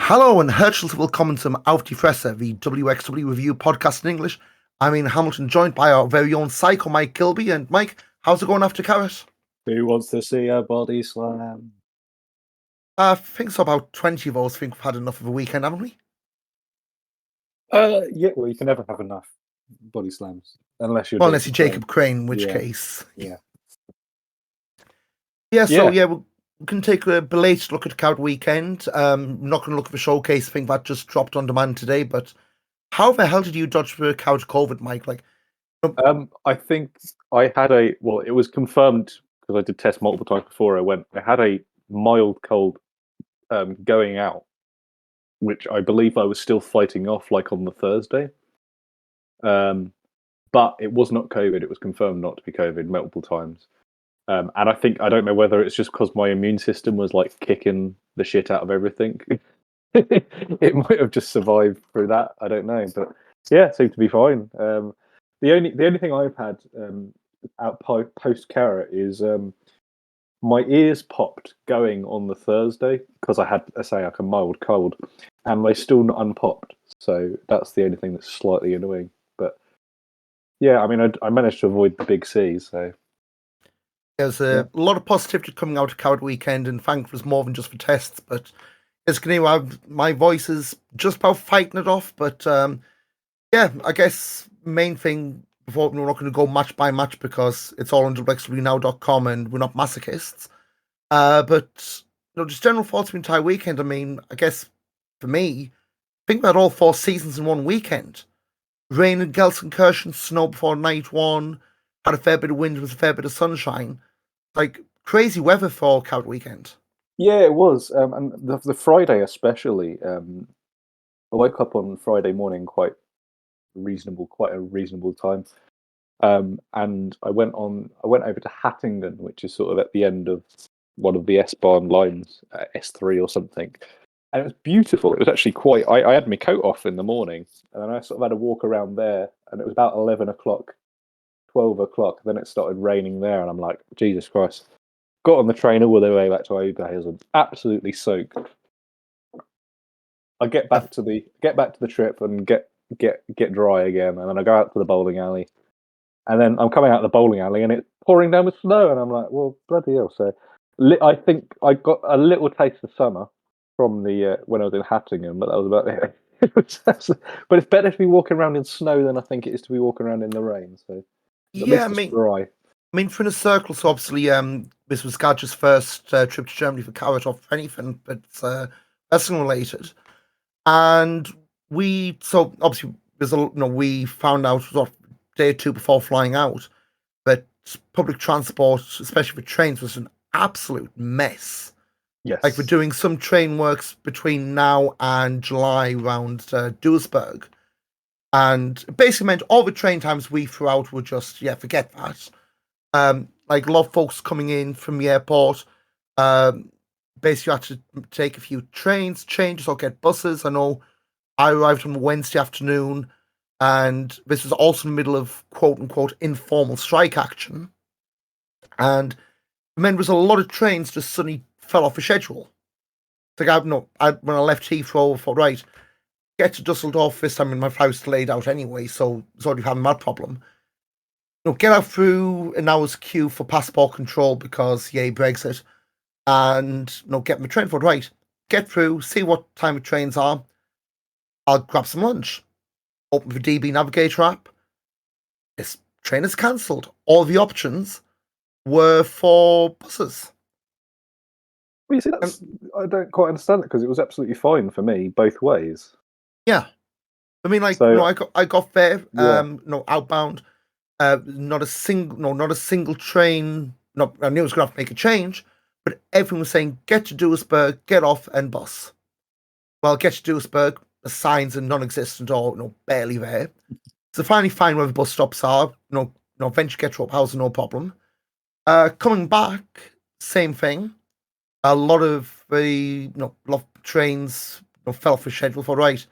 Hallo und herzlich willkommen zum Auf die Fresse, the WXW Review podcast in English. I'm Ian Hamilton, joined by our very own Psycho Mike Kilby. And Mike, how's it going after Carat? Who wants to see a body slam? I think so. About 20 of us think we've had enough of a weekend, haven't we? Yeah, well, you can never have enough body slams. Unless you're Jacob Crane, in which case. Yeah. We can take a belated look at the Carat weekend. I'm not going to look at the showcase thing that just dropped on demand today, but how the hell did you dodge the Carat COVID, Mike? I think I had it was confirmed because I did test multiple times before I went. I had a mild cold going out, which I believe I was still fighting off like on the Thursday. But it was not COVID. It was confirmed not to be COVID multiple times. And I don't know whether it's just because my immune system was like kicking the shit out of everything. It might have just survived through that. I don't know, but yeah, it seemed to be fine. The only thing I've had out post Carat is my ears popped going on the Thursday because I had like a mild cold, and they still not unpopped. So that's the only thing that's slightly annoying. But yeah, I mean, I managed to avoid the big C. So there's a lot of positivity coming out of Carat weekend, and thank was more than just for tests. But it's going to have my voice is just about fighting it off. But I guess main thing before we're not going to go match by match because it's all on WXWnow.com and we're not masochists. But just general thoughts of the entire weekend. I mean, I guess for me, think about all 4 seasons in one weekend. Rain in Gelsenkirchen, snow before night one, had a fair bit of wind with a fair bit of sunshine. Like crazy weather for Carat weekend. Yeah, it was, and the Friday especially. I woke up on Friday morning quite a reasonable time, and I went over to Hattingen, which is sort of at the end of one of the S-Bahn lines, S3 or something, and it was beautiful. It was actually quite. I had my coat off in the morning, and then I sort of had a walk around there, and it was about 11 o'clock, 12 o'clock. Then it started raining there, and I'm like, Jesus Christ. Got on the train all the way back to Oberhausen, absolutely soaked. I get back to the trip and get dry again, and then I go out to the bowling alley, and then I'm coming out of the bowling alley, and it's pouring down with snow, and I'm like, well, bloody hell! So I think I got a little taste of summer from the when I was in Hattingen, but that was about it. But it's better to be walking around in snow than I think it is to be walking around in the rain. So at least it's dry. I mean, for the circle, so obviously, this was Gadget's first trip to Germany for Carat or for anything, but it's wrestling related. And we found out day or two before flying out that public transport, especially for trains, was an absolute mess. Yes, like we're doing some train works between now and July around Duisburg, and it basically meant all the train times we threw out were just forget that. Like a lot of folks coming in from the airport, basically had to take a few trains, changes, or get buses. I know I arrived on Wednesday afternoon, and this was also in the middle of quote unquote informal strike action. And then there was a lot of trains just suddenly fell off the schedule. When I left Heathrow, I thought, right, get to Dusseldorf this time in my house laid out anyway, so it's already having that problem. Get out through an hour's queue for passport control because, yay, Brexit. And, get my train for it. Right, get through, see what time the trains are. I'll grab some lunch. Open the DB Navigator app. This train is cancelled. All the options were for buses. Well, you see, I don't quite understand it because it was absolutely fine for me both ways. Yeah. I mean, I got there, outbound. Not a single train. I knew I was going to have to make a change, but everyone was saying, get to Duisburg, get off and bus. Well, get to Duisburg, the signs are non-existent or barely there. So finally find where the bus stops are. Eventually get to Oberhausen, no problem. Coming back, same thing. A lot of trains fell off the schedule for right.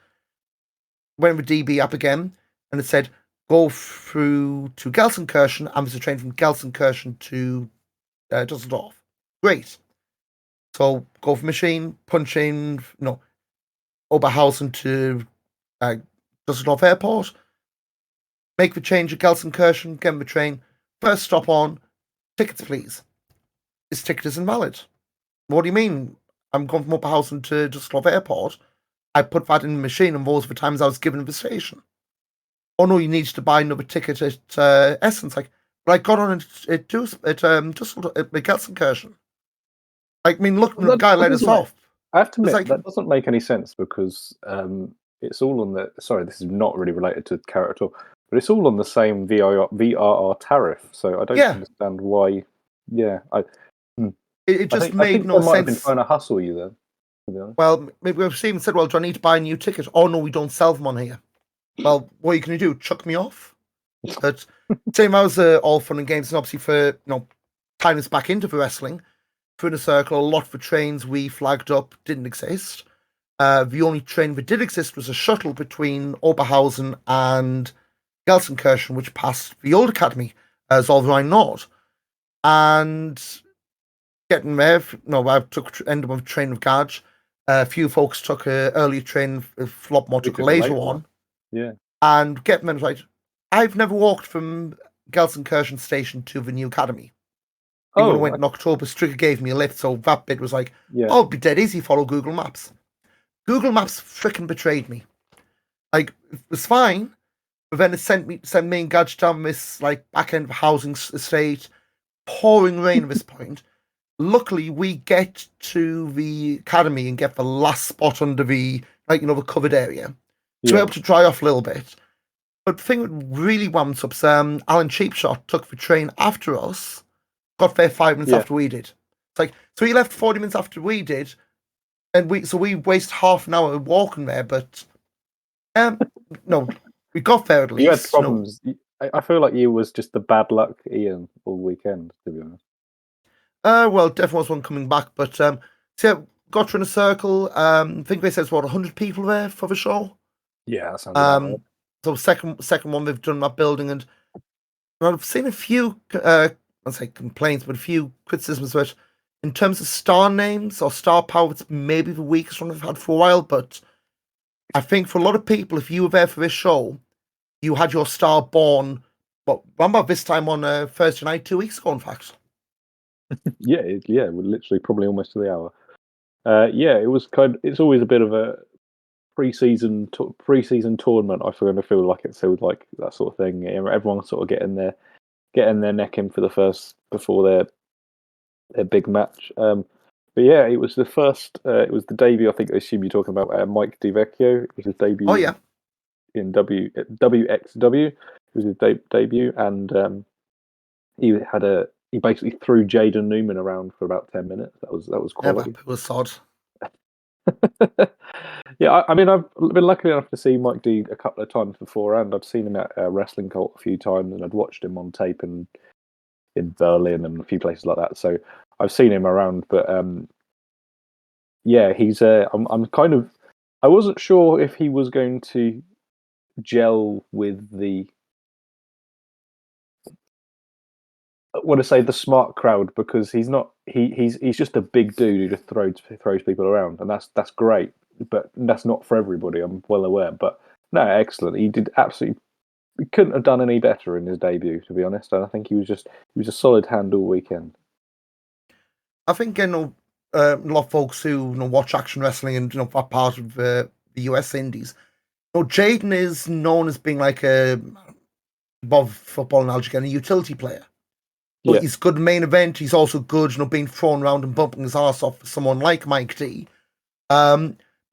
Went with DB up again, and it said, go through to Gelsenkirchen, and there's a train from Gelsenkirchen to Dusseldorf. Great. So go for machine, punch in, Oberhausen to Düsseldorf Airport, make the change at Gelsenkirchen, get on the train, first stop on, tickets please. This ticket is invalid. What do you mean? I'm going from Oberhausen to Düsseldorf Airport. I put that in the machine and those were the times I was given at the station. Oh no, you need to buy another ticket at Essen. Like, but I got on at Düsseldorf at Gelsenkirchen. I mean, look, the guy let us off. I have to admit, like, that doesn't make any sense because it's all on the. Sorry, this is not really related to Carat at all, but it's all on the same VRR tariff. So I don't understand why. Yeah, it just made no sense. Might have been trying to hustle you then. To be honest. Well, maybe we've even said, "Well, do I need to buy a new ticket?" Oh no, we don't sell them on here. Well, what are you going to do? Chuck me off? But same as all fun and games, and obviously for tying us back into the wrestling. For Inner Circle, a lot of the trains we flagged up didn't exist. The only train that did exist was a shuttle between Oberhausen and Gelsenkirchen, which passed the old academy, Zollverein Nord. And getting there, I ended up with train of Gage. A few folks took an earlier train, Flop Mod took a later one. Yeah. And getting there, right, I've never walked from Gelsenkirchen station to the new academy. When I went in October, Stricker gave me a lift, so that bit was like, oh, it'd be dead easy, follow Google Maps. Google Maps freaking betrayed me. Like, it was fine, but then it sent me and Gadge down this, like, back end of a housing estate, pouring rain at this point. Luckily, we get to the academy and get the last spot under the, the covered area. So we're able to dry off a little bit. But the thing that really wound up, Alan Cheapshot took the train after us, got there 5 minutes after we did. It's like, so he left 40 minutes after we did, and we wasted half an hour walking there, but no, we got there at least. You had problems. I feel like you was just the bad luck Ian all weekend, to be honest. Well, definitely was one coming back, but so yeah, got through in a circle. I think they said it's 100 people there for the show. Yeah, that sounds about right. So second one they've done that building, and I've seen a few I'd say complaints, but a few criticisms of it. In terms of star names or star power, it's maybe the weakest one I've had for a while, but I think for a lot of people, if you were there for this show, you had your star born, about this time on Thursday night 2 weeks ago, in fact. Yeah, we're literally probably almost to the hour. It was it's always a bit of a pre-season tournament. I feel like it's sort of like that sort of thing. Everyone's sort of getting their neck in for the first before their big match. But yeah, it was the first. It was the debut. I think I assume you're talking about Mike DiVecchio. It was his debut. Oh yeah. In WXW, it was his debut, and he basically threw Jaden Newman around for about 10 minutes. That was quality. Yeah, it was sod. Yeah, I mean, I've been lucky enough to see Mike D a couple of times beforehand. I'd seen him at Wrestling Cult a few times, and I'd watched him on tape in Berlin and a few places like that. So I've seen him around, but he's. I'm kind of. I wasn't sure if he was going to gel with the. I want to say the smart crowd, because he's not. He's just a big dude who just throws people around, and that's great. But that's not for everybody. I'm well aware. But no, excellent. He did absolutely. He couldn't have done any better in his debut, to be honest. And I think he was a solid hand all weekend. I think a lot of folks who watch action wrestling and are part of the US Indies. Jaden is known as being like above football analogy, again, a utility player. But he's good main event. He's also good, being thrown around and bumping his ass off for someone like Mike D. He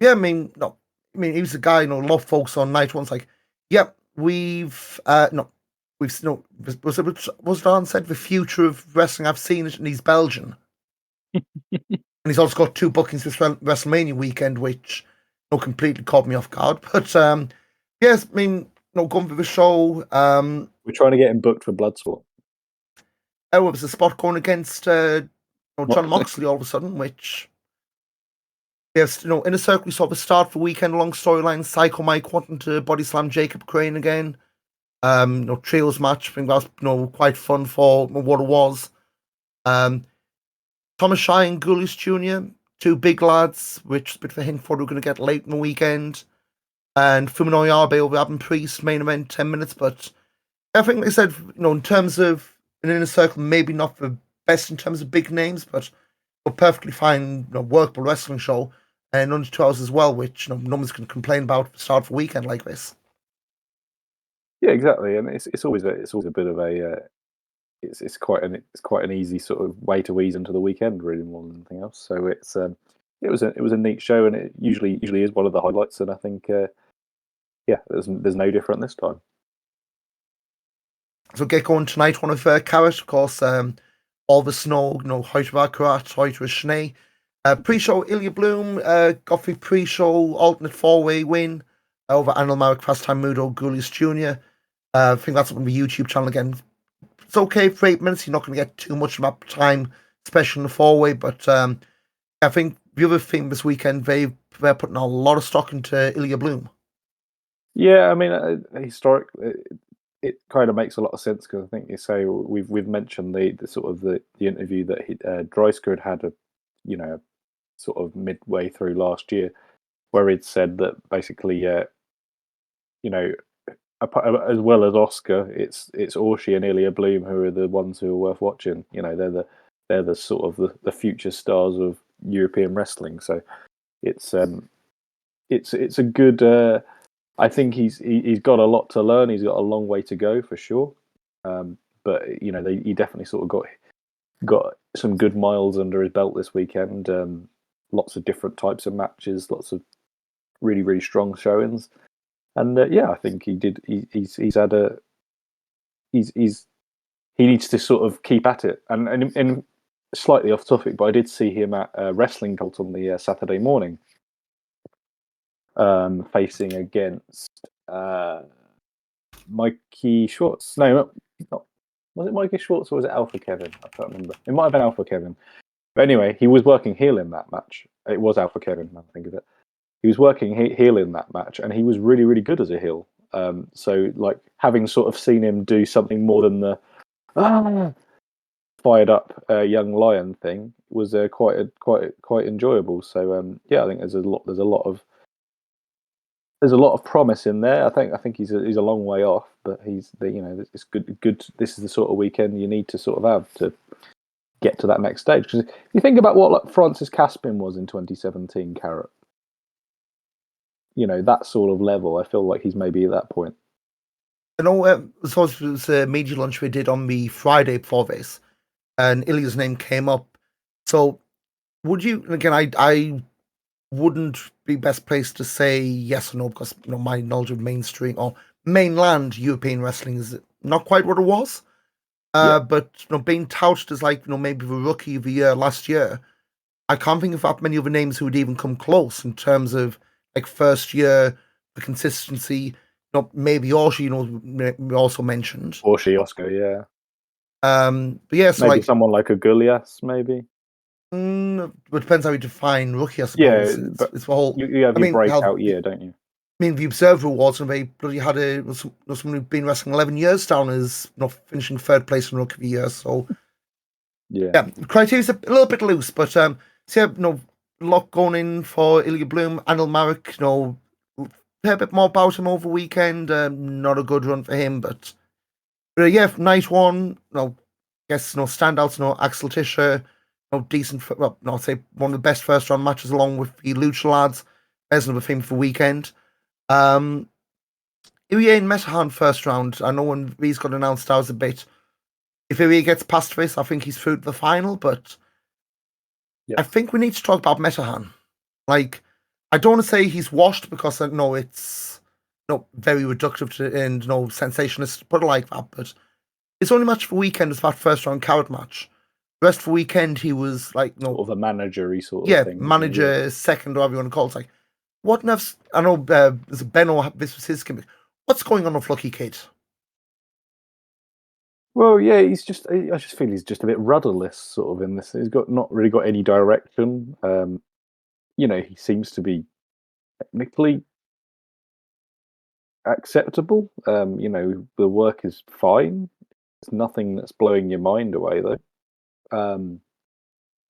was a guy. A lot of folks on night one's like, was Dan said the future of wrestling? I've seen it, and he's Belgian. And he's also got 2 bookings this WrestleMania weekend, which completely caught me off guard. But yes, going for the show. We're trying to get him booked for Bloodsport. It was a spot going against John Moxley all of a sudden, which yes, in a circle we saw the start for weekend long storyline. Psycho Mike wanting to body slam Jacob Crane again. Trios match. I think that was quite fun for what it was. Thomas Shy and Gullis Jr. two big lads, which is a bit of a hint for what we're going to get late in the weekend. And Fumino Yabe over Adam Priest, main event, 10 minutes. But I think, like I said, in terms of an inner circle, maybe not the best in terms of big names, but a perfectly fine, workable wrestling show. And under 2 hours as well, which no one's going to complain about at the start of a weekend like this. Yeah, exactly, and it's always a bit of a it's quite an easy sort of way to ease into the weekend, really, more than anything else. So it was a neat show, and it usually is one of the highlights. And I think there's no different this time. So get going tonight, one of Carat, of course, all the snow, heute Carat, heute Schnee. Pre-show, Ilya Bloom, Godfrey pre-show, alternate four-way win over Anil Marek, Fast Time Mudo, Gulius Jr. I think that's on the YouTube channel again. It's okay for 8 minutes. You're not going to get too much of that time, especially in the four-way. But I think the other thing this weekend, they're putting a lot of stock into Ilya Bloom. Yeah, I mean, historically, it kind of makes a lot of sense because I think you say we've mentioned the sort of the interview that Dreisker had sort of midway through last year, where he'd said that basically, as well as Oscar, it's Orshi and Ilya Bloom who are the ones who are worth watching. They're the sort of the future stars of European wrestling. So it's a good. I think he's got a lot to learn. He's got a long way to go for sure. But he definitely sort of got some good miles under his belt this weekend. Lots of different types of matches, lots of really, really strong showings, and I think he did. He's had he needs to sort of keep at it. And slightly off topic, but I did see him at Wrestling Cult on the Saturday morning, facing against Mikey Schwartz. No, not. Was it Mikey Schwartz or was it Alpha Kevin? I can't remember. It might have been Alpha Kevin. But anyway, he was working heel in that match. It was Alpha Kevin, I think of it. He was working heel in that match, and he was really, really good as a heel. So, like, having sort of seen him do something more than the fired up young lion thing was quite enjoyable. So, I think there's a lot of promise in there. I think he's a long way off, but it's good. This is the sort of weekend you need to sort of have to get to that next stage. Because if you think about what Francis Caspin was in 2017, Carat, that sort of level, I feel like he's maybe at that point. So it was a media lunch we did on the Friday before this, and Ilya's name came up. So would you, again, I wouldn't be best placed to say yes or no because my knowledge of mainstream or mainland European wrestling is not quite what it was. But being touted as like maybe the rookie of the year last year, I can't think of that many other names who would even come close in terms of like first year, the consistency. Maybe Orshi, we also mentioned. Orshi, Oscar, yeah. But yeah, so maybe someone like a Gulias, maybe. It depends how you define rookie, I suppose. Yeah, it's the whole. You have your breakout year, don't you? I mean, the Observer Awards, and they bloody had someone who'd been wrestling 11 years down as finishing third place in Rookie of the Year. So, yeah, criteria's a little bit loose, but a lot going in for Ilya Bloom, Anil Marek. A bit more about him over the weekend. Not a good run for him, but night one. Guess standouts. Axel Tischer. Decent. I'd say one of the best first round matches, along with the Lucha lads. There's another thing for the weekend. Irie and Metahan first round. I know when these got announced, I was a bit. If Irie gets past this, I think he's through to the final. But I think we need to talk about Metahan. Like, I don't want to say he's washed because I know it's very reductive and sensationalist to put it like that. But his only match for the weekend was that first round Carat match. The rest of the weekend he was like sort of a manager-y sort of thing. Manager, second, or whatever you want to call it. It's like, what enough? I know Benno, this was his gimmick. What's going on with Lucky Kid? Well, yeah, I just feel he's just a bit rudderless, sort of in this. He's not really got any direction. He seems to be technically acceptable. The work is fine. There's nothing that's blowing your mind away, though.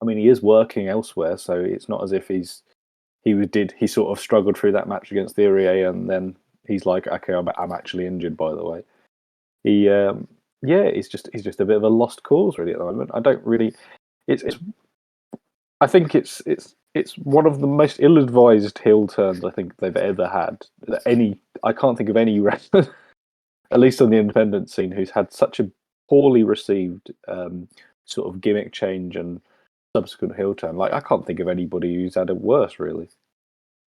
I mean, he is working elsewhere, so it's not as if he sort of struggled through that match against the Irie, and then he's like, okay, I'm actually injured, by the way. He's just a bit of a lost cause really at the moment. I don't really. I think it's one of the most ill-advised heel turns I think they've ever had. I can't think of any wrestler, at least on the independent scene, who's had such a poorly received sort of gimmick change and subsequent heel turn. Like, I can't think of anybody who's had it worse, really.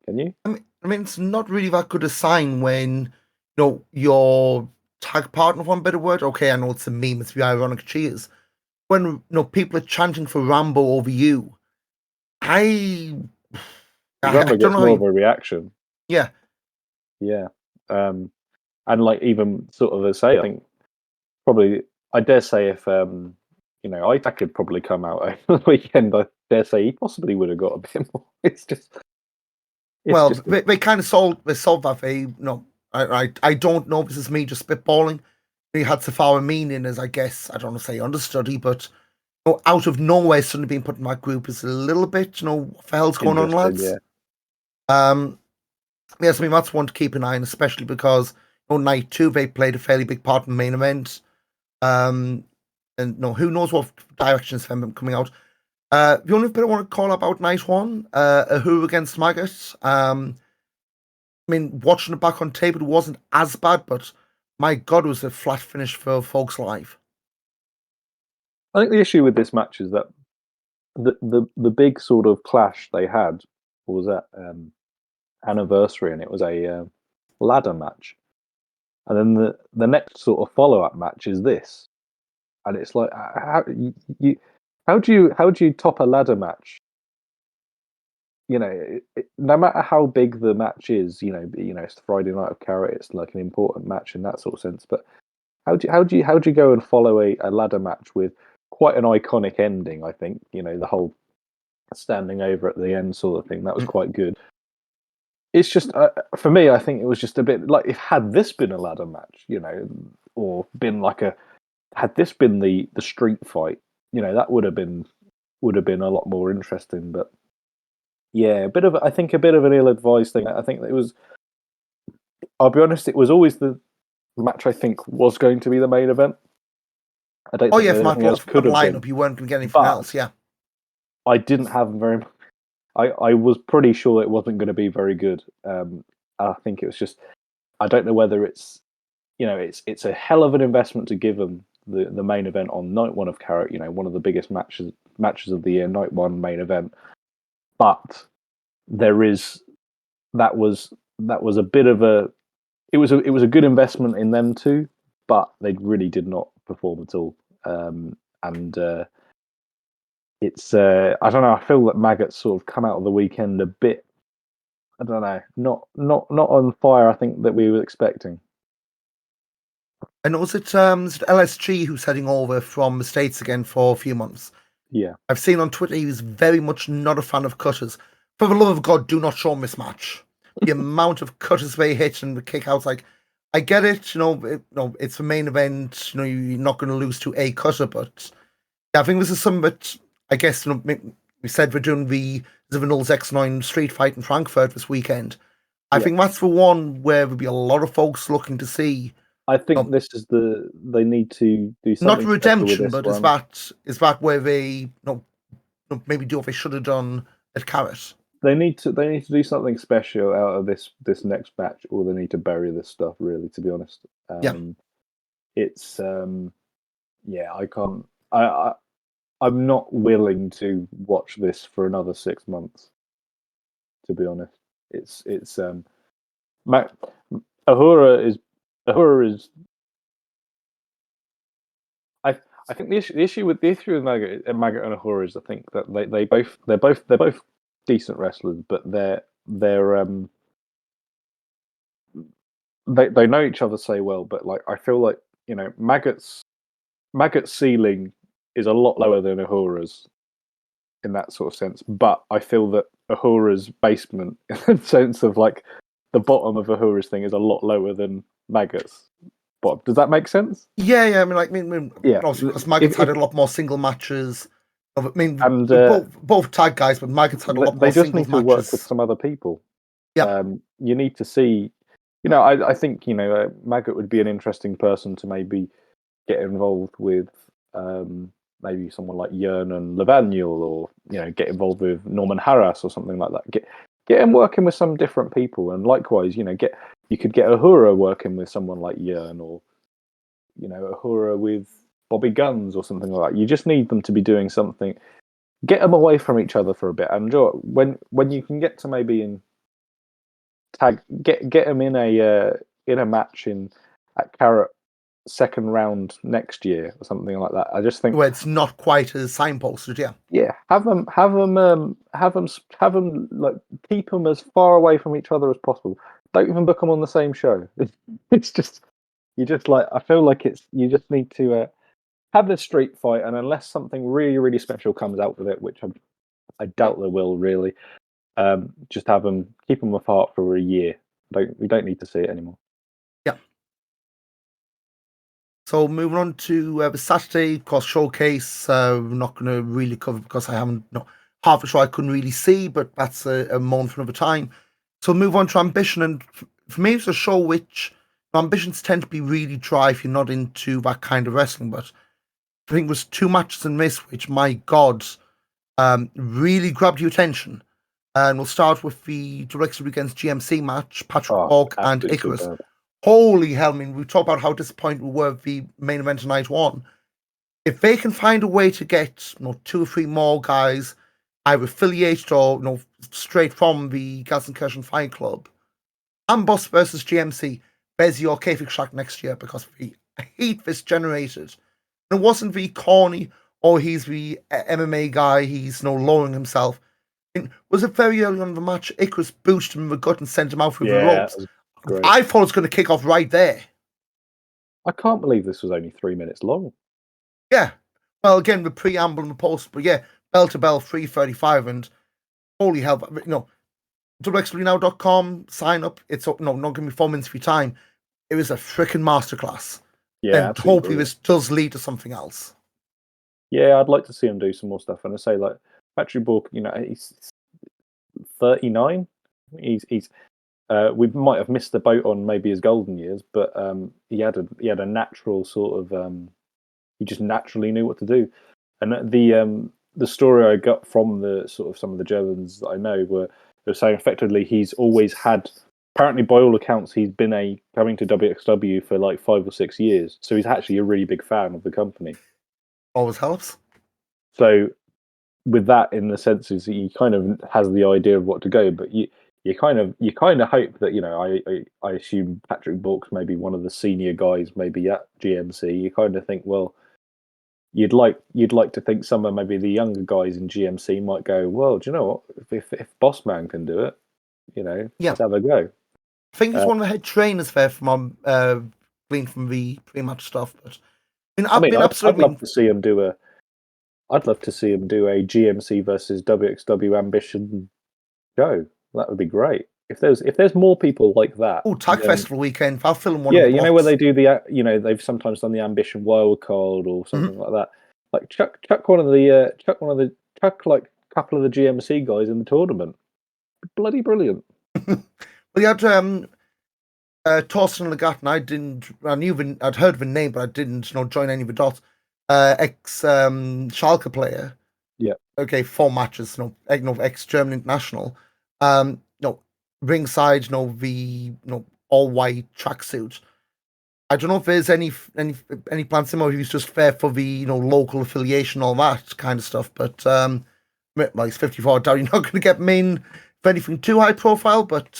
Can you? I mean, it's not really that good a sign when your tag partner, for one better word. Okay, I know it's a meme, it's the ironic cheers. When people are chanting for Rambo over you, I Rambo don't gets know. more of a reaction. Yeah. And like, even sort of, I think probably, I dare say if I could probably come out over the weekend, I dare say he possibly would have got a bit more. They kind of solved that. I don't know. This is me just spitballing. They had Safari meaning as, I guess, I don't want to say understudy, but out of nowhere suddenly being put in that group is a little bit, what the hell's going on, lads? Yeah. Yes, I mean, that's one to keep an eye on, especially because night 2 they played a fairly big part in the main event. And who knows what directions for them coming out. The only bit I want to call about night 1, Ahura against Maggot. I mean, watching it back on tape, it wasn't as bad, but my God, it was a flat finish for folks live. I think the issue with this match is that the big sort of clash they had was at Anniversary, and it was a ladder match. And then the next sort of follow-up match is this. And it's like, how do you top a ladder match? No matter how big the match is, it's the Friday night of Carat, it's like an important match in that sort of sense. But how do you go and follow a ladder match with quite an iconic ending? I think the whole standing over at the end sort of thing, that was quite good. It's just for me, I think it was just a bit like, if had this been a ladder match, or been like had this been the street fight, that would have been a lot more interesting. But yeah, I think a bit of an ill-advised thing. I think it was. I'll be honest, it was always the match I think was going to be the main event. I don't. think if Matt anything else lost could the have lineup, been. you weren't going to get anything else. Yeah. I didn't have very much. I was pretty sure it wasn't going to be very good. I think it was just. I don't know whether it's. It's a hell of an investment to give them the main event on night 1 of Carat. One of the biggest matches of the year, night 1 main event. But that was a bit of a. It was a good investment in them too, but they really did not perform at all. It's I don't know. I feel that Maggot's sort of come out of the weekend a bit. I don't know, not on fire. I think that we were expecting. And was it LSG who's heading over from the States again for a few months? Yeah, I've seen on Twitter he was very much not a fan of cutters. For the love of God, do not show him this match. The amount of cutters they hit and the kickouts, like, I get it, it's the main event, you're not going to lose to a cutter, but yeah, I think this is something that, I guess, we said we're doing the Zivanul's X9 street fight in Frankfurt this weekend. I think that's the one where there'll be a lot of folks looking to see. I think this is they need to do something. Not redemption, but one. is that where they maybe do what they should have done at Carat? They need to do something special out of this next match, or they need to bury this stuff. Really, to be honest, it's I can't. I'm not willing to watch this for another 6 months. To be honest, it's Ahura is. I think the issue with Maggot and Ahura is, I think that they're both decent wrestlers, but they know each other so well. But like, I feel like Maggot's ceiling is a lot lower than Ahura's in that sort of sense. But I feel that Ahura's basement, in the sense of like the bottom of Ahura's thing, is a lot lower than Maggot's. But does that make sense? Yeah. I mean, obviously, because Maggot's had a lot more single matches I mean, And both tag guys, but Maggot's had a lot more they just singles need to work with matches. some other people. Yeah. You need to see, I think, Maggot would be an interesting person to maybe get involved with, maybe someone like Jörn and Levanuel, or, get involved with Norman Harras or something like that. Get him working with some different people. And likewise, you could get Ahura working with someone like Jörn, or, Ahura with Bobby Guns or something like that. You just need them to be doing something. Get them away from each other for a bit. And when you can get to maybe get them in a match at Carat second round next year or something like that. I just think where it's not quite as signposted. Yeah, have them like keep them as far away from each other as possible. Don't even book them on the same show. It's just I feel like you just need to have this street fight, and unless something really really special comes out with it, which I doubt there will really, just keep them apart for a year. We don't need to see it anymore. Yeah. So moving on to the Saturday course showcase, we're not going to really cover because I haven't half a show I couldn't really see, but that's a moment for another time. So move on to Ambition, and for me it's a show which ambitions tend to be really dry if you're not into that kind of wrestling. But I think it was 2 matches in this which, my God, really grabbed your attention. And we'll start with the Director against GMC match, Patrick Borg and Icarus. Superb. Holy hell, I mean, we talk about how disappointed we were with the main event of night one. If they can find a way to get 2 or 3 more guys either affiliated or straight from the Gelsenkirchen Fight Club, Amboss versus GMC, there's your Kayfic Shack next year, because of the heat this generated. And it wasn't the corny, or he's the MMA guy, he's lowering himself. It was it very early on in the match, Icarus boosted him in the gut and sent him out through the ropes. Great. I thought it was going to kick off right there. I can't believe this was only 3 minutes long. Yeah. Well, again, the preamble and the post, but yeah, bell to bell, 3:35, and holy hell, WXWNow.com, sign up. It's up, not going to be 4 minutes of your time. It was a freaking masterclass. Yeah, and hopefully this does lead to something else. Yeah, I'd like to see him do some more stuff. And I say, like, Patrick Borg, he's 39. He's we might have missed the boat on maybe his golden years, but he had a natural sort of he just naturally knew what to do. And the story I got from the sort of some of the Germans that I know were saying effectively he's always had. Apparently, by all accounts, he's been coming to WXW for like 5 or 6 years, so he's actually a really big fan of the company. Always helps. So, with that, in the sense, is he kind of has the idea of what to go, but you kind of hope that I assume Patrick Bork's maybe one of the senior guys, maybe at GMC. You kind of think, well, you'd like to think some of maybe the younger guys in GMC might go, well, do you know what? If Bossman can do it, let's have a go. I think he's one of the head trainers there from gleaned from the pre-match stuff. But I'd love to see him do a GMC versus WXW Ambition show. That would be great. If there's more people like that. Oh, Tag Festival weekend. I'll film one. Yeah, where they do they've sometimes done the Ambition Wild Card or something like that. Like chuck like a couple of the GMC guys in the tournament. Bloody brilliant. We had Torsten Legat, and I'd heard of the name, but I didn't join any of the dots. Ex Schalke player. Yeah. Okay, 4 matches. Ex German international. Ringside. The all white tracksuit. I don't know if there's any plans to him, or he was just there for the local affiliation, all that kind of stuff. But he's 54. Doubt you're not going to get him in for anything too high profile. But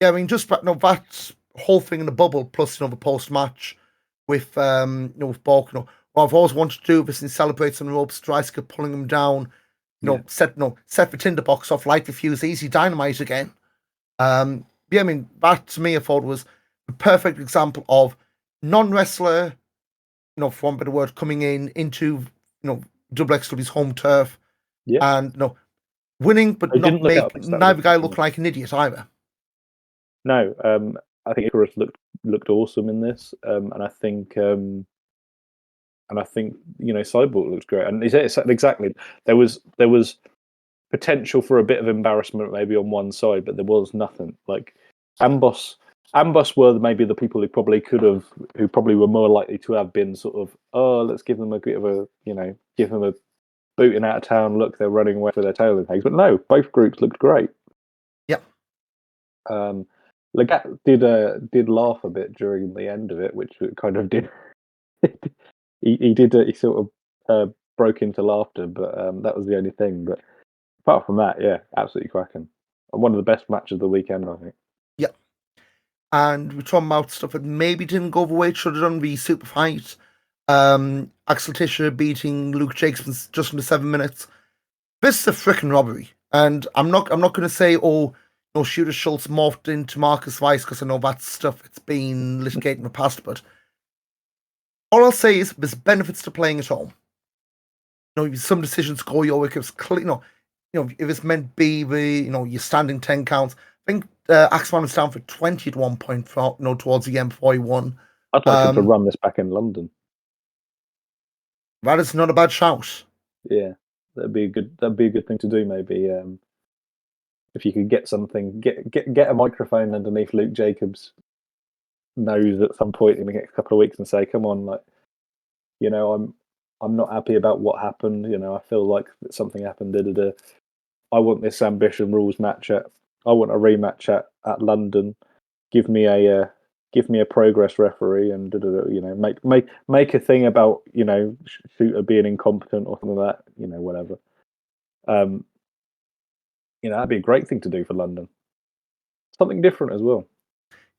yeah, I mean, just that whole thing in the bubble, plus the post match with with Bork. I've always wanted to do this and celebrate on the ropes. Dreisker pulling him down. Set the tinderbox off, light the fuse, easy dynamite again. Yeah, I mean, that to me I thought was the perfect example of non-wrestler, for one better word, coming into WXW's home turf, and winning, but not make neither guy look like an idiot either. No, I think Icarus looked awesome in this, and I think and I think Cyborg looked great. And it's exactly there was potential for a bit of embarrassment maybe on one side, but there was nothing. Like Amboss were maybe the people who probably were more likely to have been sort of, oh, let's give them a bit of a give them a booting out of town look. They're running away with their tail in things, but no, both groups looked great. Yep. Legat did laugh a bit during the end of it, which kind of did. he sort of broke into laughter, but that was the only thing. But apart from that, yeah, absolutely cracking. One of the best matches of the weekend, I think. Yep. And we're talking about stuff that maybe didn't go the way it should have done. The super fight. Axel Tischer beating Luke Jacobson just under 7 minutes. This is a freaking robbery. And I'm not going to say, Shooter Schultz morphed into Marcus Weiss, because I know that's stuff it's been litigated in the past, but all I'll say is there's benefits to playing at home. Some decisions go your way, because if it's meant to be you're standing 10 counts. I think Axelman was down for 20 at one point towards the end before he won. I'd like him to run this back in London. That is not a bad shout. Yeah, that'd be a good thing to do, maybe. If you could get something, get a microphone underneath Luke Jacobs' nose at some point in the next couple of weeks and say, "Come on, I'm not happy about what happened. I feel like something happened. I want this Ambition Rules match I want a rematch at London. Give me a progress referee and make a thing about Shooter being incompetent or something like that. Whatever. That'd be a great thing to do for London. Something different as well.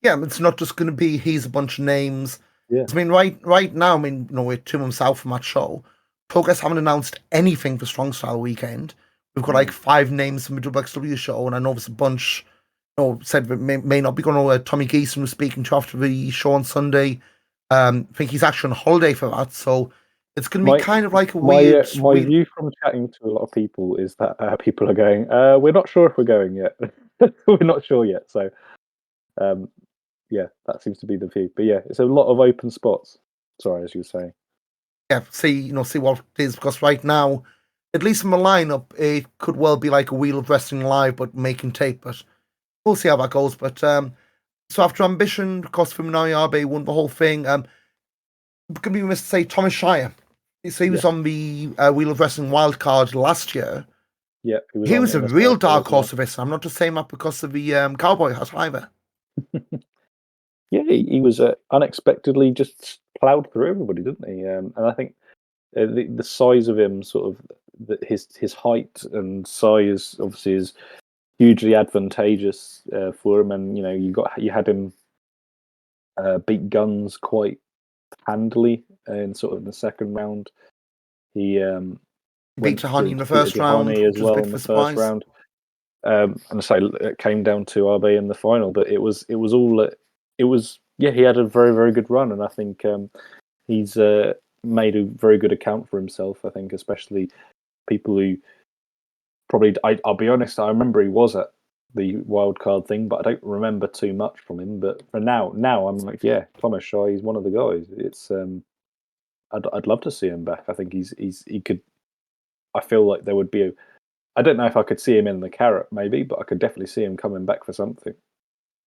Yeah, it's not just going to be he's a bunch of names. Yeah. I mean, right now, we're 2 months out from that show. Progress haven't announced anything for Strong Style weekend. We've got like 5 names from the WXW show, and I know there's a bunch. Said that may not be going to. Tommy Geeson was speaking to after the show on Sunday. I think he's actually on holiday for that, so it's going to be kind of like a weird. My view from chatting to a lot of people is that people are going, we're not sure if we're going yet. We're not sure yet. So, yeah, that seems to be the view. But yeah, it's a lot of open spots. Sorry, as you were saying. Yeah, see what it is, because right now, at least in the lineup, it could well be like a Wheel of Wrestling Live, but making tape. But we'll see how that goes. But so after Ambition, of course, Fuminari Abe won the whole thing. Can be missed to say Thomas Shire. So he was on the Wheel of Wrestling wildcard last year. Yeah, he was a real dark horse of this. I'm not just saying that because of the cowboy hat either. Yeah, he was unexpectedly just ploughed through everybody, didn't he? And I think the size of him, sort of his height and size, obviously is hugely advantageous for him. And you had him beat Guns quite handily in sort of the second round. He beat Tahani in the first round as well in the first round. And I say it came down to RB in the final, but it was he had a very, very good run, and I think he's made a very good account for himself. I think especially people who probably I'll be honest, I remember he was at the wild card thing, but I don't remember too much from him. But for now I'm like, yeah, Thomas Shaw, he's one of the guys. It's I'd love to see him back. I think he could. I feel like there would be I don't know if I could see him in the Carat, maybe, but I could definitely see him coming back for something.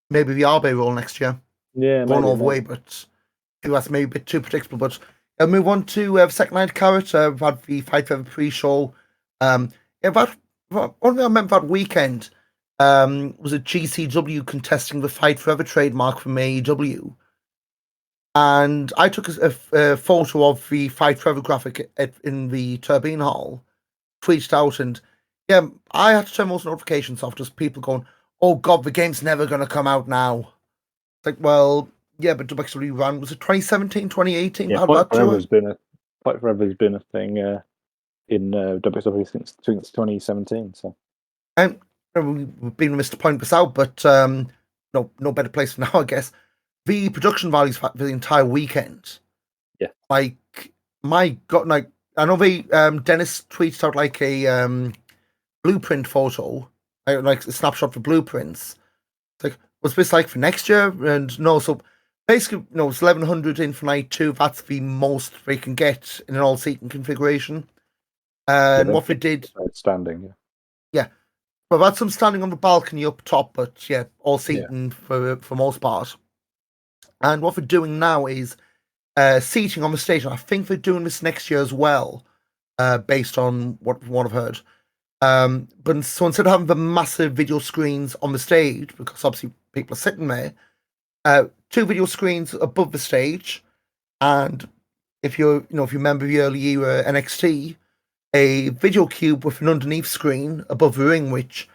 Maybe the RB role next year. Yeah, going all the way, but that's maybe a bit too predictable. But I'll move on to second night Carat. We've had the Fight Forever pre-show. One thing I remember that weekend was a GCW contesting the Fight Forever trademark from AEW. And I took a photo of the Fight Forever graphic in the Turbinenhalle, tweeted out, and yeah, I had to turn most notifications off, just people going, oh god, the game's never going to come out now. It's like, well, yeah, but WXW ran, was it 2017, 2018? Yeah, Fight Forever's been a thing in WXW since 2017. So, and we've been remiss to point this out, but no better place for now, I guess. The production values for the entire weekend. Yeah, like my god, like I know Dennis tweeted out like a blueprint photo, like a snapshot for blueprints. It's like, what's this like for next year? And no, so basically, it's 1100 in for night 2. That's the most they can get in an all-seating configuration. And what they did, standing. yeah, well, that's some standing on the balcony up top, but yeah, all-seating for most part. And what they're doing now is seating on the stage. And I think they're doing this next year as well, based on what I've heard. But so instead of having the massive video screens on the stage, because obviously people are sitting there, 2 video screens above the stage, and if you remember the early era NXT, a video cube with an underneath screen above the ring, which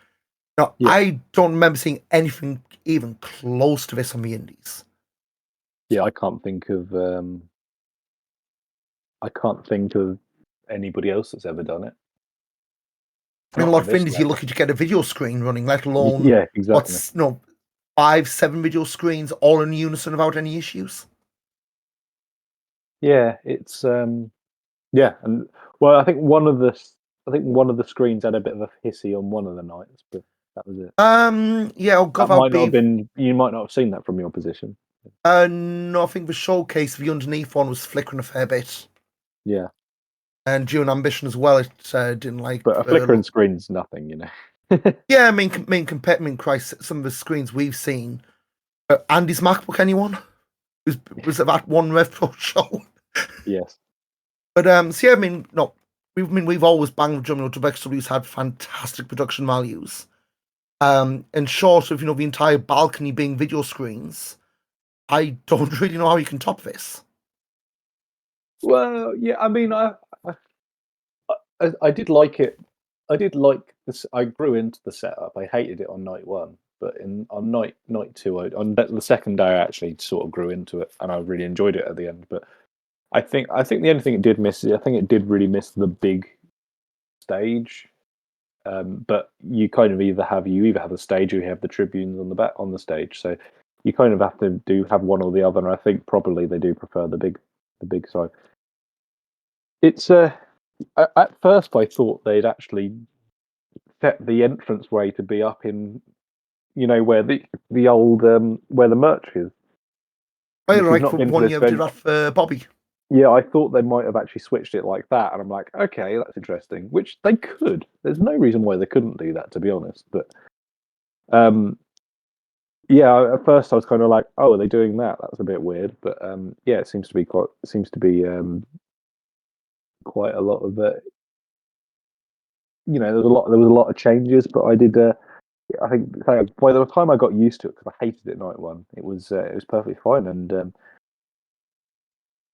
I don't remember seeing anything even close to this on the indies. Yeah, I can't think of anybody else that's ever done it. In a lot of indies, you're lucky to get a video screen running, let alone exactly. 5-7 video screens all in unison without any issues. Yeah, it's and well, I think one of the screens had a bit of a hissy on one of the nights, but that was it. God, that might not have been. You might not have seen that from your position. No, I think the showcase, the underneath one, was flickering a fair bit. Yeah, and during Ambition as well, it didn't like. But a flickering screen's nothing, Yeah, I mean, Christ, some of the screens we've seen. Andy's MacBook, anyone? Was at that one Rev Pro show? Yes. But so yeah, I mean, no, we've always banged the drum. WXW's had fantastic production values. And short of the entire balcony being video screens, I don't really know how you can top this. Well, yeah, I mean, I did like it. I did like this. I grew into the setup. I hated it on night 1, but on night 2, on the second day, I actually sort of grew into it, and I really enjoyed it at the end. But I think the only thing it did miss is I think it did really miss the big stage. But you kind of either have a stage or you have the tribunes on the stage. So you kind of have to have one or the other. And I think probably they do prefer the big side. It's at first I thought they'd actually set the entranceway to be up in, where the old where the merch is. I like for one year did that for Bobby. Yeah, I thought they might have actually switched it like that, and I'm like, okay, that's interesting. Which they could. There's no reason why they couldn't do that, to be honest. But yeah, at first I was kind of like, oh, are they doing that? That's a bit weird. But yeah, it seems to be quite a lot of it. There was a lot of changes, but I did. I think by the time I got used to it, because I hated it night 1, it was perfectly fine, and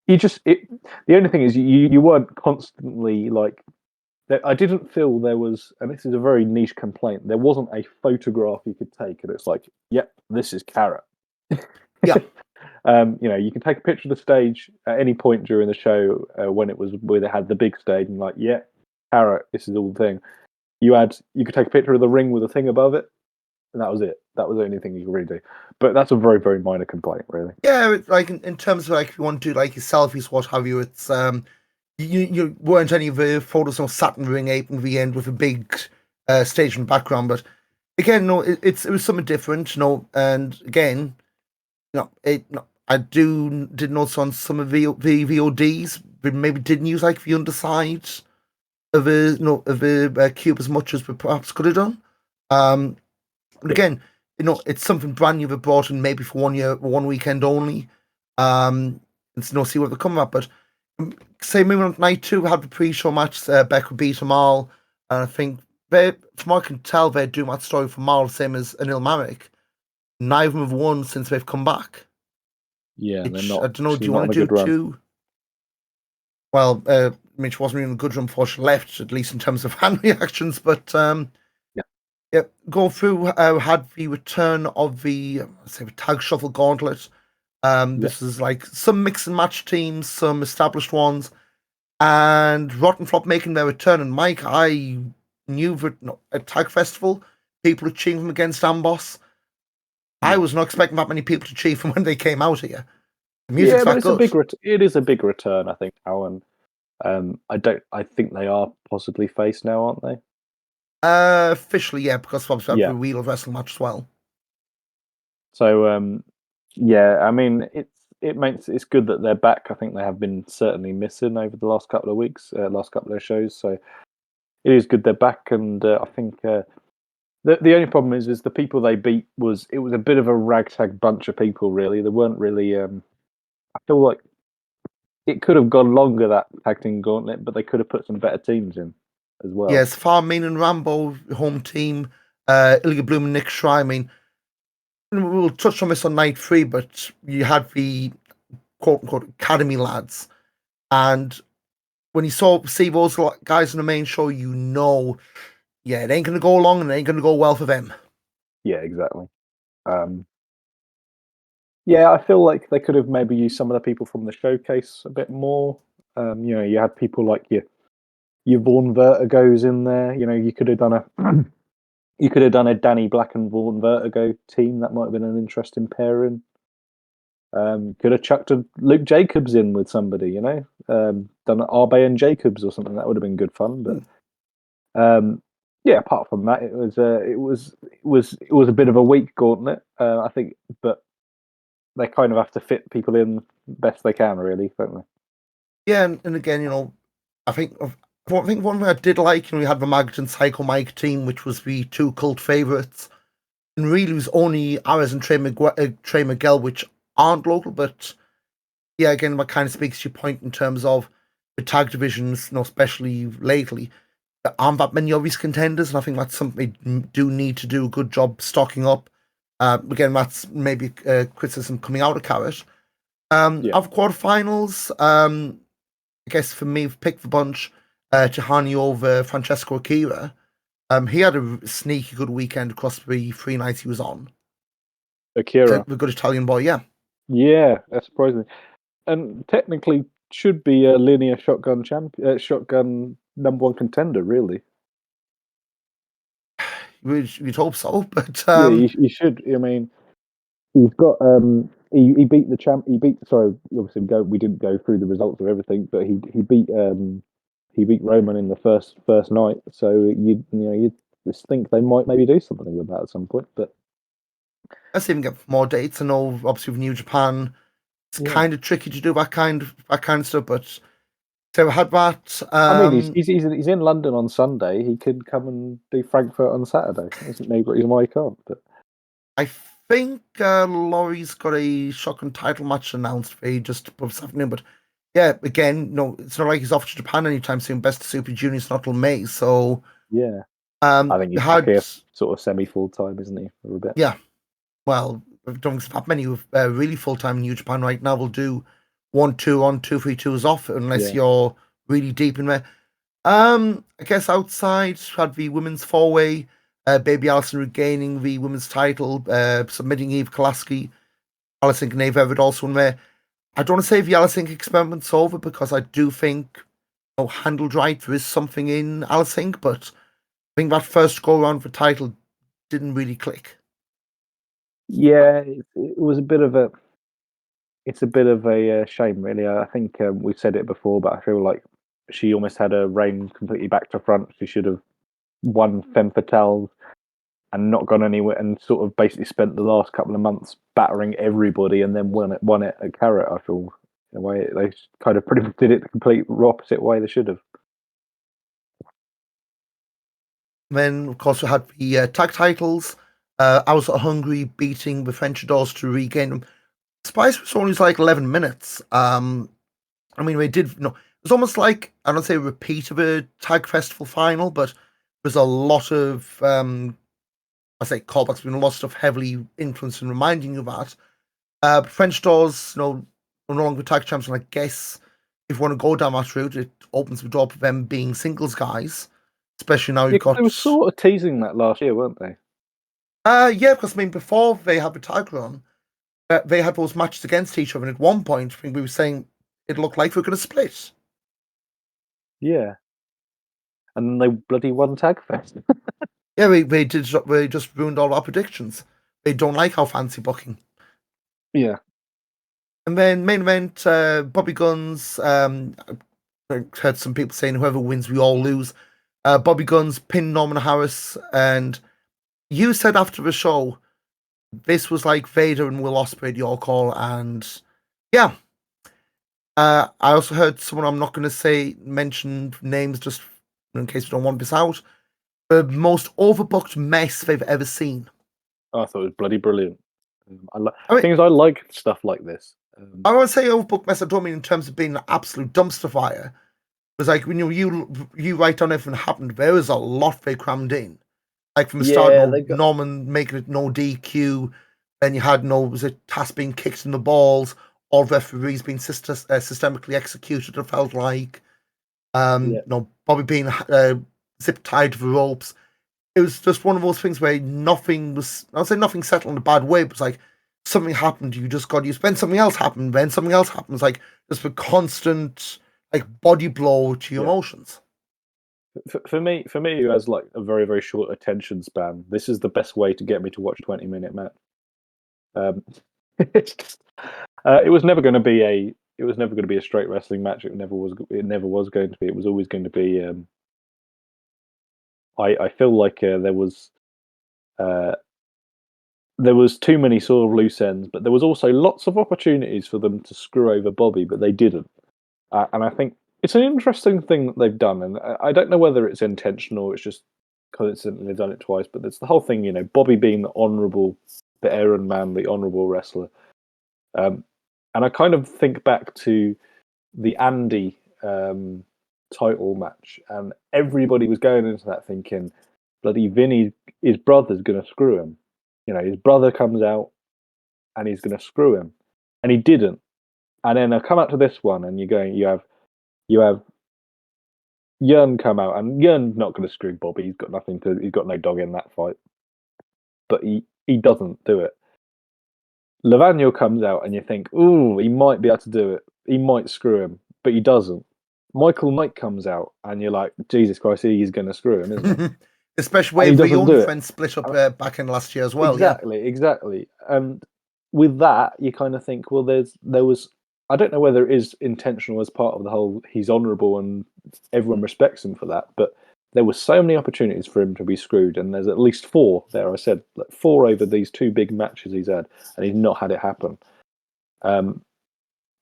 the only thing is you weren't constantly like. I didn't feel there was, and this is a very niche complaint. There wasn't a photograph you could take, and it's like, yep, this is Carat. Yeah. You can take a picture of the stage at any point during the show when it was where they had the big stage, and like, yeah, Carat, this is all the thing. You could take a picture of the ring with a thing above it, and that was it. That was the only thing you could really do. But that's a very, very minor complaint, really. Yeah, like in terms of like if you want to do like your selfies, what have you, it's you weren't any of the photos of Saturn ring aping at the end with a big stage in the background, but again, no, it was something different, and again, I did notice on some of the VODs, we maybe didn't use like the underside of the cube as much as we perhaps could have done. But again, it's something brand new they brought in maybe for 1 year, 1 weekend only. And see what they come up. But say maybe on night 2 we had the pre-show match. Becca beat them all, and I think from what I can tell, they're doing that story for Marl, same as Anil Marik. Neither of them have won since they've come back. Yeah, they're not. I don't know. Do you want to do 2? Well, Mitch wasn't really in a good run before she left, at least in terms of fan reactions. But yeah, go through. Had the return of the tag shuffle gauntlet. This is like some mix and match teams, some established ones, and Rotten Flop making their return. And Mike, I knew that at Tag Festival, people were cheering them against Amboss. I was not expecting that many people to cheer them when they came out here. The music's that good. It is a big return, I think, Alan. I think they are possibly face now, aren't they? Officially, yeah, because obviously we have the Wheel of Wrestling match as well. So Yeah, I mean it's good that they're back. I think they have been certainly missing over the last couple of weeks, last couple of shows. So it is good they're back, and I think the only problem is the people they beat was a bit of a ragtag bunch of people. Really, they weren't really. I feel like it could have gone longer, that tag team gauntlet, but they could have put some better teams in as well. Yes, Farming and Rambo home team, Ilga Bloom and Nick Schreier. I mean, we'll touch on this on night 3, but you had the quote unquote academy lads, and when you see those guys in the main show, yeah, it ain't gonna go long and it ain't gonna go well for them. Yeah, exactly. Yeah, I feel like they could have maybe used some of the people from the showcase a bit more. You had people like your Vaughan Vertigos in there. You could have done a Danny Black and Vaughan Vertigo team. That might have been an interesting pairing. Could have chucked a Luke Jacobs in with somebody. Done an Arbe and Jacobs or something. That would have been good fun. But yeah, apart from that, it was a bit of a weak gauntlet. I think, but they kind of have to fit people in best they can, really, don't they? Yeah, and again, I think one thing I did like, we had the Maggot and Psycho Mike team, which was the 2 cult favorites, and really it was only Ares and Trey Miguel, which aren't local, but yeah, again, that kind of speaks to your point in terms of the tag divisions, especially lately. There aren't that many obvious contenders, and I think that's something they do need to do a good job stocking up. Again, that's maybe criticism coming out of Carat. Of quarterfinals, I guess for me, I've picked the bunch, Tahani over Francesco Akira. He had a sneaky good weekend across the 3 nights he was on. Akira, The good Italian boy, yeah. yeah, that's surprising. And technically, should be a linear shotgun #1 contender, really. We'd hope so, but Yeah, you should. I mean, he's got he beat the champ. He beat sorry, obviously we didn't go through the results of everything, but he beat Roman in the first night. So you just think they might maybe do something with that at some point. But let's even get more dates. I know obviously with New Japan, it's kind of tricky to do that kind of stuff, but so we had that. I mean, he's in London on Sunday. He could come and do Frankfurt on Saturday. There's no reason why he can't. But I think Laurie's got a shotgun title match announced for just this afternoon, but yeah, again, no, it's not like he's off to Japan anytime soon. Best of Super Junior's not till May, so yeah, I think he's back here sort of semi full time, isn't he, for a bit? Yeah, well, I don't think that many with really full time in New Japan right now will do 1-2 on 2-3-2s off unless you're really deep in there. I guess outside had the women's 4-way, Baby Allison regaining the women's title, submitting Eve Kolaski, Allison Gnave Everett also in there. I don't want to say the Allison experiment's over because I do think, handled right, there is something in Allison, but I think that first go around for title didn't really click. Yeah, it was a bit of a. It's a bit of a shame, really. I think we've said it before, but I feel like she almost had her reign completely back to front. She should have won Femme Fatale and not gone anywhere, and sort of basically spent the last couple of months battering everybody, and then won it at Carat. I feel in a way they kind of pretty much did it the complete opposite way they should have. Then, of course, we had the tag titles. I was hungry, beating the French Doors to regain them. Spice was only like 11 minutes. I mean, we did, it was almost like, I don't say a repeat of a tag festival final, but there's a lot of, I say callbacks, been a lot of stuff heavily influenced and reminding you of that. French Doors, no longer tag champs, and I guess if you want to go down that route, it opens the door for them being singles guys. Especially now you've got. They were sort of teasing that last year, weren't they? Yeah, because I mean, before they had the tag run, they had those matches against each other, and at one point, I think we were saying it looked like we were going to split. Yeah, and then they bloody won Tag Fest. Yeah, they did. They just ruined all our predictions. They don't like our fancy booking. Yeah, and then main event, Bobby Guns. I heard some people saying whoever wins, we all lose. Bobby Guns pinned Norman Harris, and you said after the show, this was like Vader and Will Ospreay, your call, and yeah. I also heard someone, I'm not going to mention names just in case we don't want this out. The most overbooked mess they've ever seen. Oh, I thought it was bloody brilliant. I mean, things I like stuff like this. I would say overbooked mess. I don't mean in terms of being an absolute dumpster fire. It was like when you write down everything that happened, there was a lot they crammed in. Like from the start, Norman making it no DQ, then you had was it Tass being kicked in the balls, or referees being systemically executed. It felt like, Bobby being zip tied to the ropes. It was just one of those things where nothing was. I'll say nothing settled in a bad way, but it's like something happened. You just got used. Then something else happened. Then something else happened. It's like just a constant body blow to your emotions. For me, who has like a very, very short attention span, this is the best way to get me to watch a 20-minute match. It was never going to be a straight wrestling match. It never was going to be. It was always going to be. I feel like there was too many sort of loose ends, but there was also lots of opportunities for them to screw over Bobby, but they didn't. And I think it's an interesting thing that they've done, and I don't know whether it's intentional or it's just coincidentally they've done it twice. But it's the whole thing, Bobby being the honourable, the Iron Man, the honourable wrestler. And I kind of think back to the Andy title match, and everybody was going into that thinking, bloody Vinny, his brother's going to screw him. His brother comes out and he's going to screw him, and he didn't. And then I come out to this one, and you have Jörn come out, and Jörn's not going to screw Bobby. He's got no dog in that fight, but he doesn't do it. Lavagno comes out, and you think, ooh, he might be able to do it. He might screw him, but he doesn't. Michael Knight comes out, and you're like, Jesus Christ, he's going to screw him, isn't he? Especially when the own friend split up back in last year as well. Exactly. And with that, you kind of think, well, there was. I don't know whether it is intentional as part of the whole. He's honourable, and everyone respects him for that, but there were so many opportunities for him to be screwed, and there's at least 4 there. I said 4 over these 2 big matches he's had, and he's not had it happen.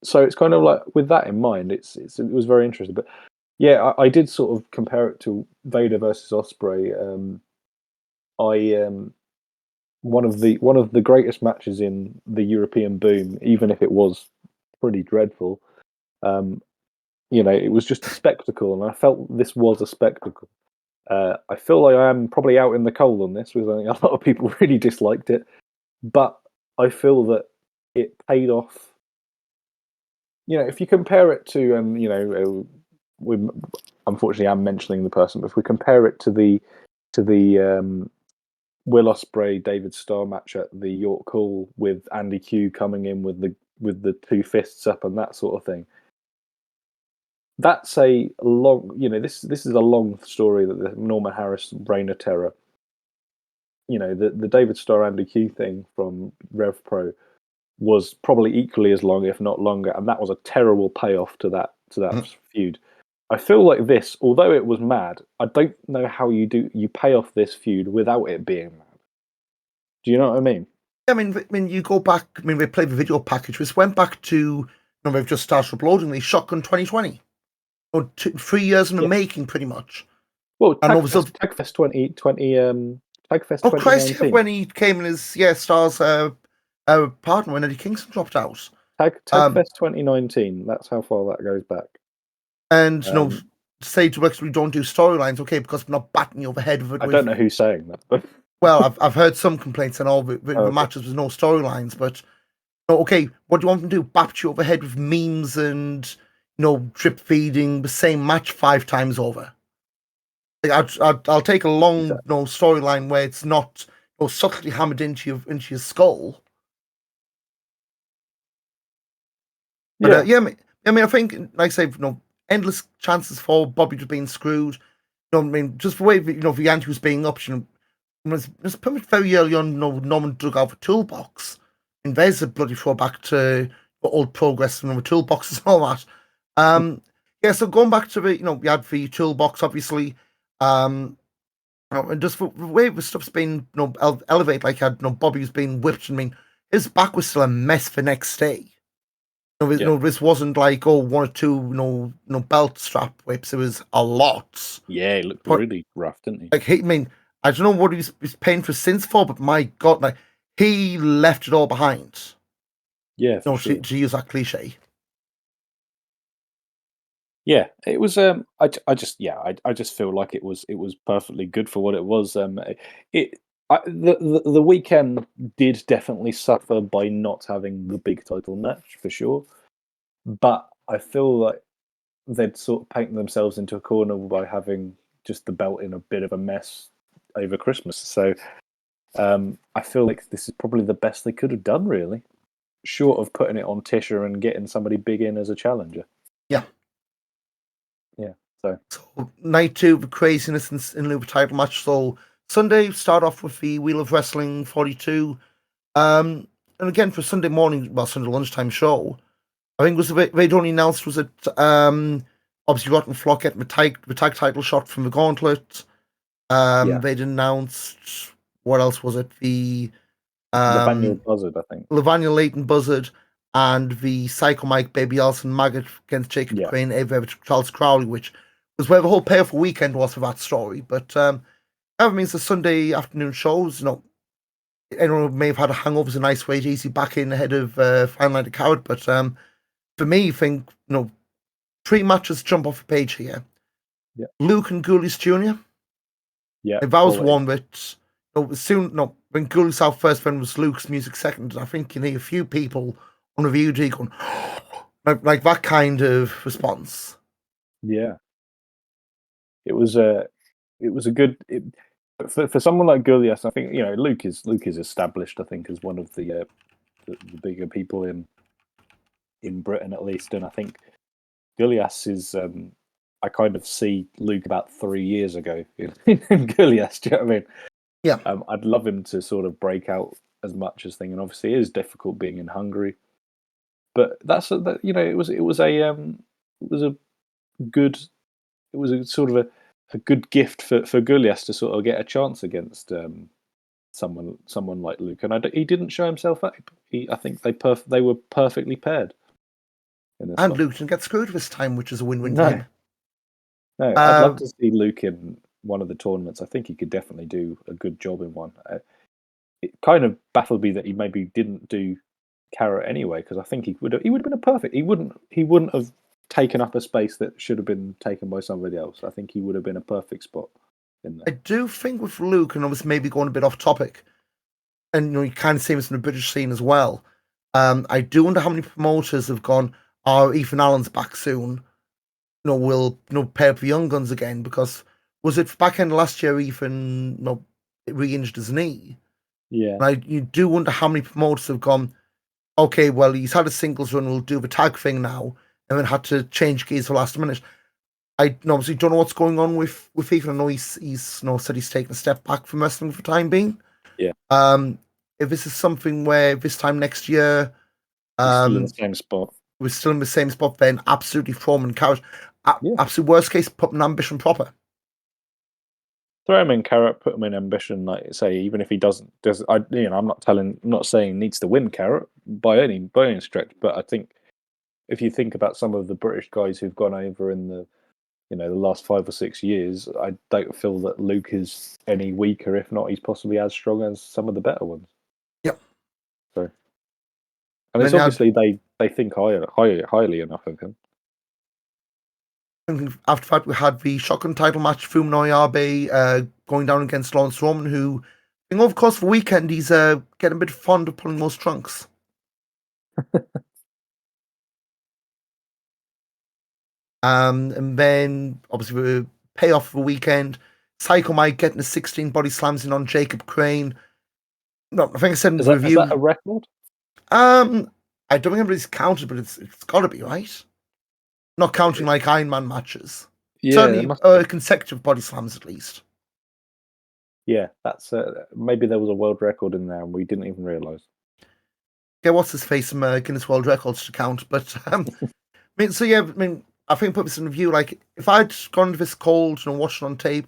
So it's kind of like, with that in mind, it was very interesting. But yeah, I did sort of compare it to Vader versus Ospreay. One of the greatest matches in the European boom, even if it was pretty dreadful. It was just a spectacle, and I felt this was a spectacle. I feel like I am probably out in the cold on this, because I think a lot of people really disliked it, but I feel that it paid off. If you compare it to, unfortunately I'm mentioning the person, but if we compare it to the Will Ospreay David Starr match at the York Hall with Andy Q coming in with the 2 fists up and that sort of thing. That's a long, this is a long story, that the Norman Harris Reign of Terror. The David Starr Andy Q thing from Rev Pro was probably equally as long, if not longer, and that was a terrible payoff to that feud. I feel like this, although it was mad, I don't know how you pay off this feud without it being mad. Do you know what I mean? I mean, you go back. I mean, we played the video package. Which went back to. We've just started uploading the Shotgun 2020, or 3 years in the making, pretty much. Well, Tagfest 2020. Tagfest. Oh Christ! Yeah, when he came in as Star's partner when Eddie Kingston dropped out. Tagfest 2019. That's how far that goes back. And say to us, we don't do storylines, okay, because we're not batting you over the head with it. I don't know who's saying that, but well, I've heard some complaints and all the matches with no storylines, but okay, what do you want them to do? Bat you over the head with memes and drip feeding the same match 5 times over? Like, I'll take a long storyline where it's not subtly hammered into your skull. But, I mean, I think, like I say, endless chances for Bobby to being screwed. I mean, just the way the ante was being up, it was pretty much very early on. Norman dug out the toolbox, and there's a bloody throwback to old progress and the toolboxes and all that. So going back to the, we had the toolbox, obviously. And just for the way the stuff's been, elevated, like had, Bobby was being whipped. I mean, his back was still a mess the next day. This wasn't like one or two, belt strap whips. It was a lot. Yeah, he looked But really rough, didn't he? like, I mean, I don't know what he's paying for sins for, but my God, like he left it all behind. Yeah, for sure. To use that cliche. Yeah, it was. I just feel like it was perfectly good for what it was. The weekend did definitely suffer by not having the big title match for sure, but I feel like they'd sort of painted themselves into a corner by having just the belt in a bit of a mess over Christmas. So I feel like this is probably the best they could have done, really, short of putting it on Tisha and getting somebody big in as a challenger. Yeah. Yeah. So night 2 of craziness in the title match. So Sunday start off with the Wheel of Wrestling 42. And again for Sunday morning, Sunday lunchtime show, I think was they'd only announced was it obviously Rotten Flock getting the tag title shot from the Gauntlet. They'd announced, what else was it? The Nathaniel Buzzard, I think. Lavanya Leighton Buzzard and the Psycho Mike Baby Elson Maggot against Jacob Crane, Charles Crowley, which was where the whole payoff weekend was for that story. But that means the Sunday afternoon shows, anyone may have had a hangover, is a nice way to easy back in ahead of Final Night of Carat. But for me, I think, 3 matches jump off the page here. Yeah. Luke and Goulius Jr. Yeah. If I was one that when Goulius out first, then was Luke's music second. I think you need a few people on the VOD going like that kind of response. Yeah. It was a good for someone like Goulias. I think Luke is established. I think as one of the bigger people in Britain at least, and I think Goulias is. I kind of see Luke about 3 years ago in Goulias. Do you know what I mean? Yeah. I'd love him to sort of break out as much as thing, and obviously it is difficult being in Hungary. But it was a sort of a good gift for Goulias to sort of get a chance against someone like Luke, and he didn't show himself up. I think they were perfectly paired. And Luke didn't get screwed this time, which is a win-win for him. No, I'd love to see Luke in one of the tournaments. I think he could definitely do a good job in one. It kind of baffled me that he maybe didn't do Carat anyway, because I think he would have been a perfect. He wouldn't have taken up a space that should have been taken by somebody else. I think he would have been a perfect spot in there. I do think with Luke, and I was maybe going a bit off topic, and you kind of see this in the British scene as well. I do wonder how many promoters have gone, Ethan Allen's back soon. We'll pair up the Young Guns again, because was it back end last year Ethan re-injured his knee? Yeah. And you do wonder how many promoters have gone, okay, well, he's had a singles run, we'll do the tag thing now, and then had to change gears for last minute. I obviously don't know what's going on with Ethan. I know he's said he's taken a step back from wrestling for the time being. Yeah. If this is something where this time next year, still in the same spot. We're still in the same spot, then absolutely throw him in Carat. Absolute worst case, put him in Ambition proper. Throw him in Carat, put him in Ambition. Like say, even if he doesn't, I'm not saying he needs to win Carat by any stretch, but I think if you think about some of the British guys who've gone over in the last 5 or 6 years, I don't feel that Luke is any weaker. If not, he's possibly as strong as some of the better ones. Yep. So, and it's obviously they think highly enough of him. After that, we had the shotgun title match, Fumino Yabe going down against Lawrence Roman, who, of course, for the weekend, he's getting a bit fond of pulling those trunks. And then, obviously, the payoff for the weekend, Psycho Mike getting a 16 body slams in on Jacob Crane. No, I think I said in the review. Is that a record? I don't think anybody's counted, but it's got to be, right? Not counting like Iron Man matches. Yeah, certainly consecutive body slams at least. Yeah, that's maybe there was a world record in there and we didn't even realise. Yeah, what's his face from Guinness World Records to count, but I think I put this in review. Like if I'd gone to this cold, watched it on tape,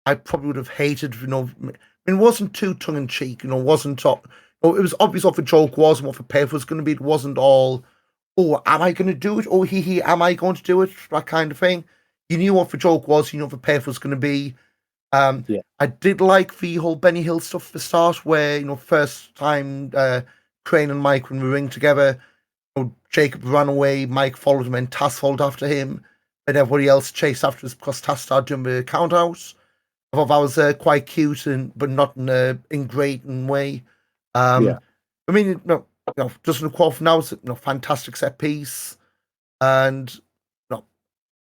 I probably would have hated, it wasn't too tongue in cheek, wasn't it was obvious what the joke was and what the payoff was going to be. It wasn't all, oh, am I going to do it? Oh, he, am I going to do it? That kind of thing. You knew what the joke was, you know what the payoff was going to be. Yeah. I did like the whole Benny Hill stuff at the start, where first time Crane and Mike when we ring together, Jacob ran away, Mike followed him, and Tass followed after him, and everybody else chased after us because Tass started doing the count out. I thought that was quite cute, but not in a ingrating way. Yeah. I mean, just in the quote now, it's fantastic set piece, and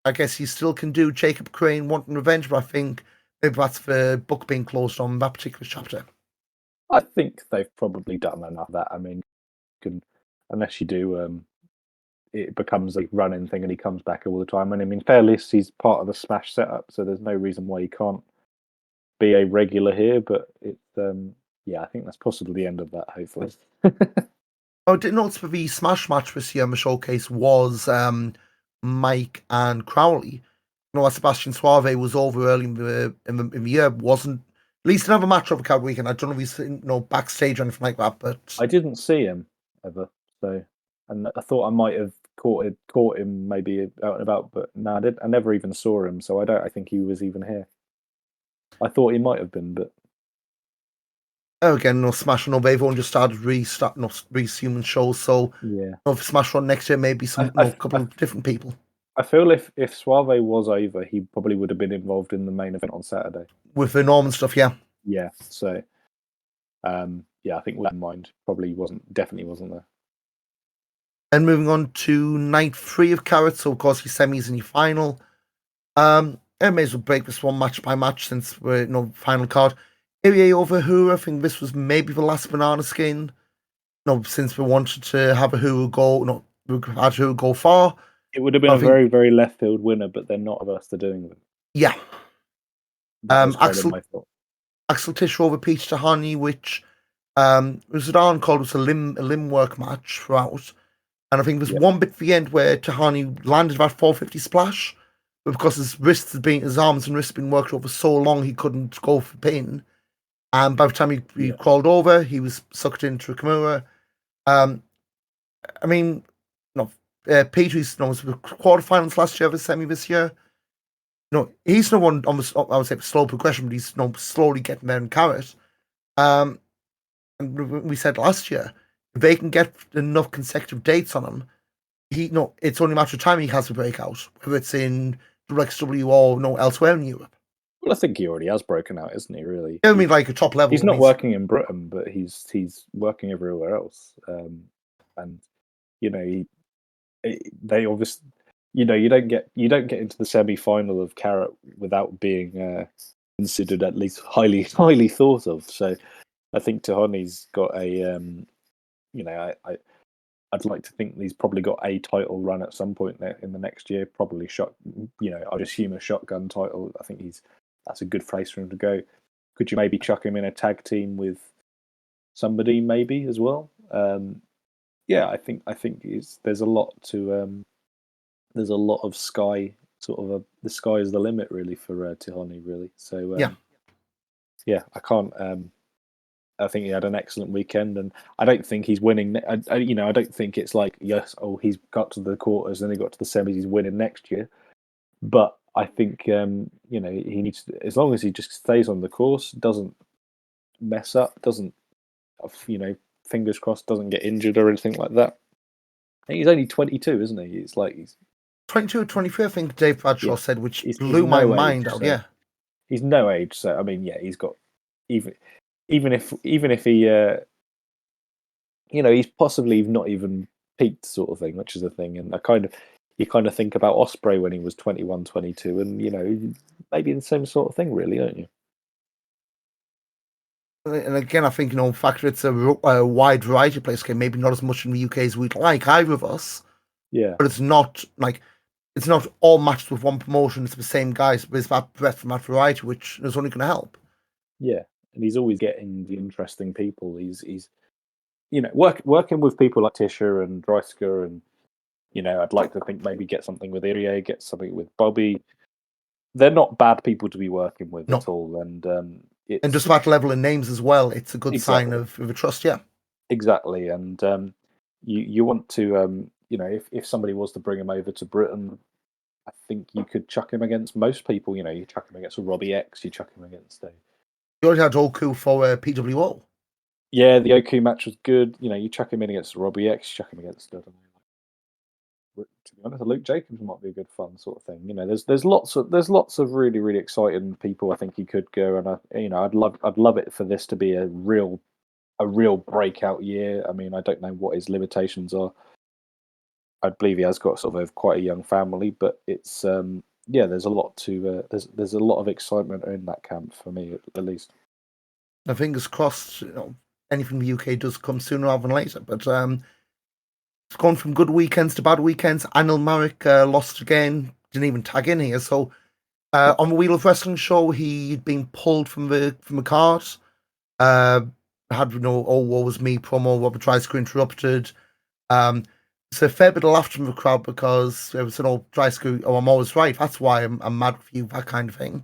I guess he still can do Jacob Crane wanting revenge, but I think maybe that's the book being closed on that particular chapter. I think they've probably done enough of that. I mean, unless you do, it becomes a running thing and he comes back all the time. And I mean, Fairless, he's part of the Smash setup, so there's no reason why he can't be a regular here. But I think that's possibly the end of that, hopefully. I did notice for the Smash match this year in the showcase was Mike and Crowley. Sebastian Suave was over early in the year, wasn't at least another match over Cowboy Weekend. I don't know if he's backstage or anything like that, but I didn't see him ever, so and I thought I might have caught him maybe out and about, but no, I never even saw him, so I think he was even here. I thought he might have been, but again, Smash Run, they've only just started resuming shows, so yeah, if Smash Run next year, maybe a couple of different people. I feel if Suave was over, he probably would have been involved in the main event on Saturday with the Norman stuff. Yeah. So, I think with that in mind, definitely wasn't there. And moving on to night 3 of Carat, so of course your semis and your final. I may as well break this one match by match since we're final card. Irie over Hura. I think this was maybe the last banana skin. Since we wanted to have a Hura go, we had Hura go far. It would have been a very, very left field winner, but they're not averse to doing them. Yeah. Axel Tischer over Peach Tahani, which was an Arn called was a limb work match throughout. And I think there's one bit at the end where Tahani landed that 450 splash, but because his arms and wrists had been worked over so long, he couldn't go for pin. And by the time he crawled over, he was sucked into a Kimura. I mean, Petrie's was the quarterfinals last year of a semi this year. He's no one on the, I would say, slow progression, but he's slowly getting there in Carat. And we said last year, if they can get enough consecutive dates on him, it's only a matter of time he has a breakout, whether it's in WXW or elsewhere in Europe. Well, I think he already has broken out, isn't he? Really? I mean, like a top level. He's not working in Britain, but he's working everywhere else. And they obviously, you don't get into the semi-final of Carat without being considered at least highly thought of. So I think Tahani's got a I'd like to think he's probably got a title run at some point in the next year. Probably I'd assume a shotgun title. I think that's a good place for him to go. Could you maybe chuck him in a tag team with somebody maybe as well? I think there's a lot of sky, sort of the sky is the limit really for Tahani really. So I can't. I think he had an excellent weekend, and I don't think he's winning. I don't think it's like he's got to the quarters and he got to the semis, he's winning next year. But I think he needs to, as long as he just stays on the course, doesn't mess up, doesn't fingers crossed, doesn't get injured or anything like that. I think he's only 22, isn't he? It's like he's 22 or 23, I think Dave Bradshaw said, which blew my mind out. Yeah, he's no age, so I mean, he's got even if he he's possibly not even peaked, sort of thing, which is a thing. And you kind of think about Ospreay when he was 21, 22, and maybe the same sort of thing, really, don't you? And again, I think factor it's a wide variety of players. Okay, maybe not as much in the UK as we'd like, either of us. Yeah, but it's not all matched with one promotion. It's the same guys, but it's that breadth and that variety, which is only going to help. Yeah, and he's always getting the interesting people. He's working with people like Tischer and Dreisker, and I'd like to think maybe get something with Irie, get something with Bobby. they're not bad people to be working with No. at all, and it's And just that level of names as well, it's a good sign Exactly. of a trust, yeah. exactly, and you want to if somebody was to bring him over to Britain, I think you could chuck him against most people. You chuck him against a Robbie X, you chuck him against a You already had Oku for PWO. yeah, the Oku match was good. You chuck him in against Robbie X, you chuck him against I don't know, to be honest, Luke Jacobs might be a good fun sort of thing. There's lots of really really exciting people. I think he could go, and I'd love it for this to be a real breakout year. I mean, I don't know what his limitations are. I believe he has got sort of quite a young family, but it's there's a lot to there's a lot of excitement in that camp for me at least. Now, fingers crossed, anything the UK does come sooner rather than later. But it's gone from good weekends to bad weekends. Anil Marek lost again, didn't even tag in here. So on the Wheel of Wrestling show, he'd been pulled from the card. Had oh woe was me promo. Robert Dreisker interrupted. So a fair bit of laughter from the crowd because it was Dreisker, I'm always right. That's why I'm mad with you, that kind of thing.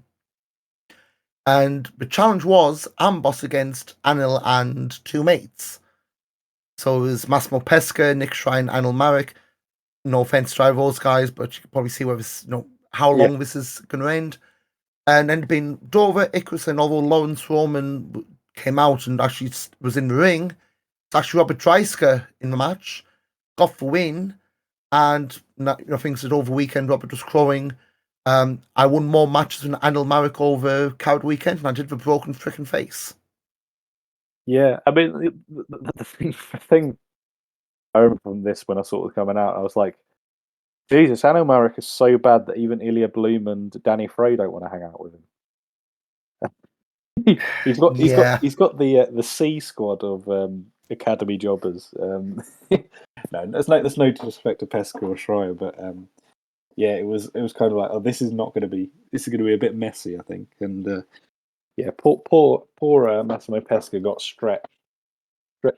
And the challenge was Amboss against Anil and two mates. So it was Massimo Pesca, Nick Shrine, Anil Marek. No offense to those guys, but you can probably see where this, how long this is going to end. And then being Dover, Icarus, and although Lawrence Roman came out and actually was in the ring, it's actually Robert Dreisker in the match, got the win. And things that over the weekend, Robert was crowing. I won more matches than Anil Marek over Carat Weekend, and I did the broken freaking face. Yeah, I mean, the thing I remember from this when I saw it coming out, I was like, Jesus, Anil Marek is so bad that even Ilya Bloom and Danny Frey don't want to hang out with him. he's got the C squad of academy jobbers. No, there's no disrespect to Pesca or Schreier, but yeah, it was kind of like, oh, this is going to be a bit messy, I think, and yeah, poor Massimo Pesca got stretched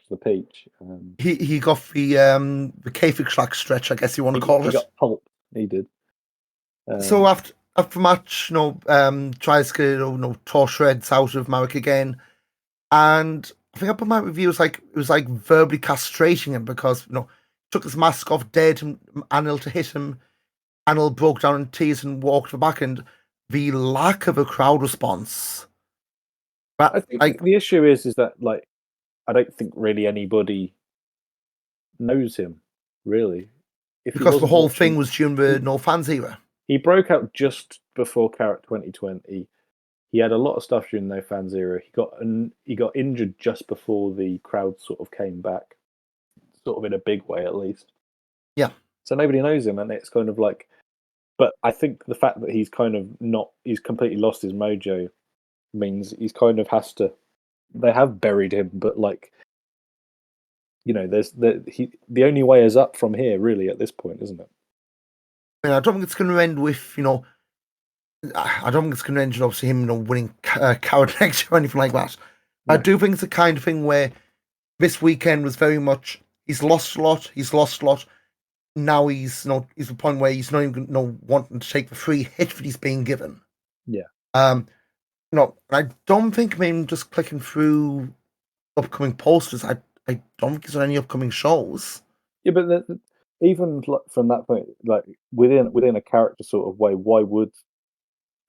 the peach. He got the kayfabe track stretch, I guess you want to call it. He got pulp. He did. So after match, tries to tore shreds out of Marek again, and I think I put my review it was like verbally castrating him because took his mask off, dared Anil to hit him. Anil broke down in tears and walked back, and the lack of a crowd response. But I think the issue is that I don't think really anybody knows him really. Because the whole thing was during the no fans era. He broke out just before Carat 2020. He had a lot of stuff during no fans era. He got injured just before the crowd sort of came back, sort of in a big way at least. Yeah. So nobody knows him, and it's kind of like. But I think the fact that he's completely lost his mojo means he's kind of has to. They have buried him, but there's the only way is up from here, really, at this point, isn't it? I don't think it's going to end with I don't think it's going to end with obviously him winning Carat next year or anything like that. No. I do think it's the kind of thing where this weekend was very much he's lost a lot. Now he's the point where he's not even wanting to take the free hit that he's being given. Yeah. I don't think just clicking through upcoming posters. I don't think there's any upcoming shows. Yeah, but even from that point, within a character sort of way, why would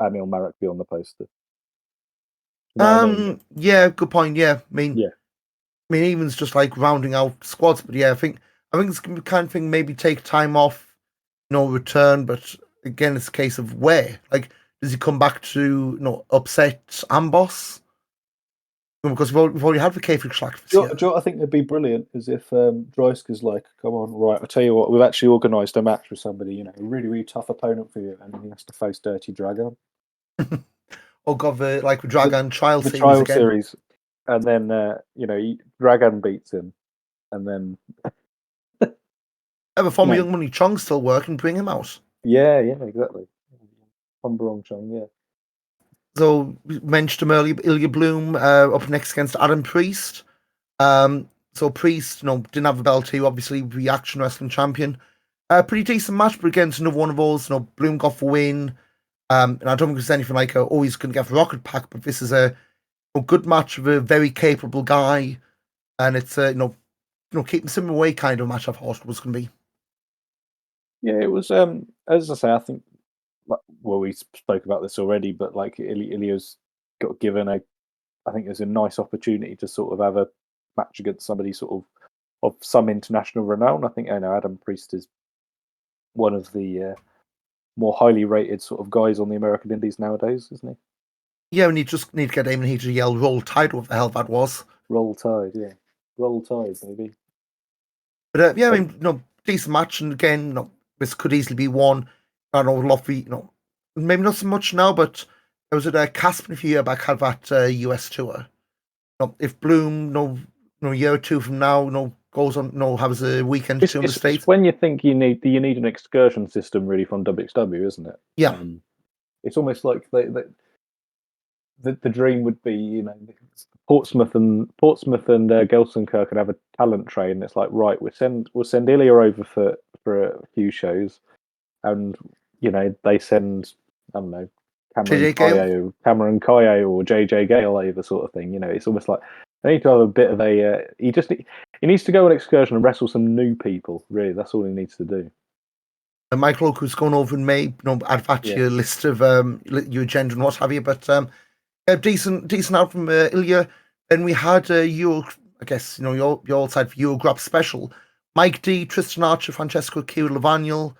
Anil Marek be on the poster? Yeah, good point. Yeah, I mean, even's just like rounding out squads, but yeah, I think it's the kind of thing. Maybe take time off, return. But again, it's a case of where. Like, does he come back to upset Amboss? Because we've already had the kayfabe track. Do you know what I think would be brilliant is if Dreisker's like, come on, right, I'll tell you what, we've actually organised a match with somebody, a really, really tough opponent for you, and he has to face Dirty Dragon. Oh god, the Dragon trial series trial again. series, and then Dragon beats him, and then have a former Young Money Chong still working, bring him out. Yeah, exactly. From Chong, yeah. So we mentioned him earlier, Ilya Bloom up next against Adam Priest. So Priest, didn't have the belt here, obviously Reaction Wrestling champion. Pretty decent match, but again, it's another one of those. Bloom got the win. And I don't think it's anything like, oh, he's going to get a rocket pack, but this is a good match of a very capable guy, and it's keeping him away kind of match I thought it was going to be. Yeah, it was. As I say, I think. Well, we spoke about this already, but like Ilya's got given I think there's a nice opportunity to sort of have a match against somebody sort of some international renown. I think Adam Priest is one of the more highly rated sort of guys on the American Indies nowadays, isn't he? Yeah, and you just need to get Damon Heat to yell "Roll Tide," what the hell that was. Roll Tide, yeah, Roll Tide, maybe. But yeah, I mean, decent match, and again, this could easily be won. I know Luffy, maybe not so much now, but there was a Casper a few years back had that US tour. If Bloom, a year or two from now, goes on, has a weekend tour in the States. It's when you think you need an excursion system really from WXW, isn't it? Yeah. It's almost like the dream would be, Portsmouth and Gelsenkirchen could have a talent train. It's like, right, we'll send Ilya over for a few shows, and they send, I don't know, Cameron Kaye or JJ Gale over, sort of thing. It's almost like they need to have a bit of a. He needs to go on excursion and wrestle some new people. Really, that's all he needs to do. And Michael Oak was going over in May. Add that to your list of your agenda and what have you. But a decent out from Ilya. Then we had Euro, I guess your old side for Eurograp special. Mike D, Tristan Archer, Francesco Lavagno,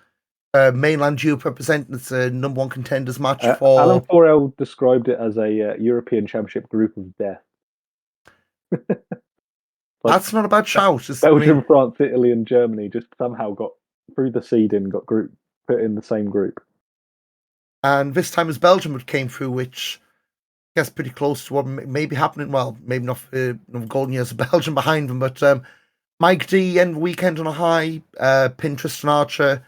mainland Europe representing. It's a number one contenders match for. Alan Forel described it as a European Championship group of death. That's not a bad shout. Belgium, France, Italy, and Germany just somehow got through the seeding, got put in the same group. And this time, as Belgium came through, which I guess pretty close to what may be happening. Well, maybe not golden years of Belgium behind them, but Mike D end the weekend on a high. Pin Tristan Archer,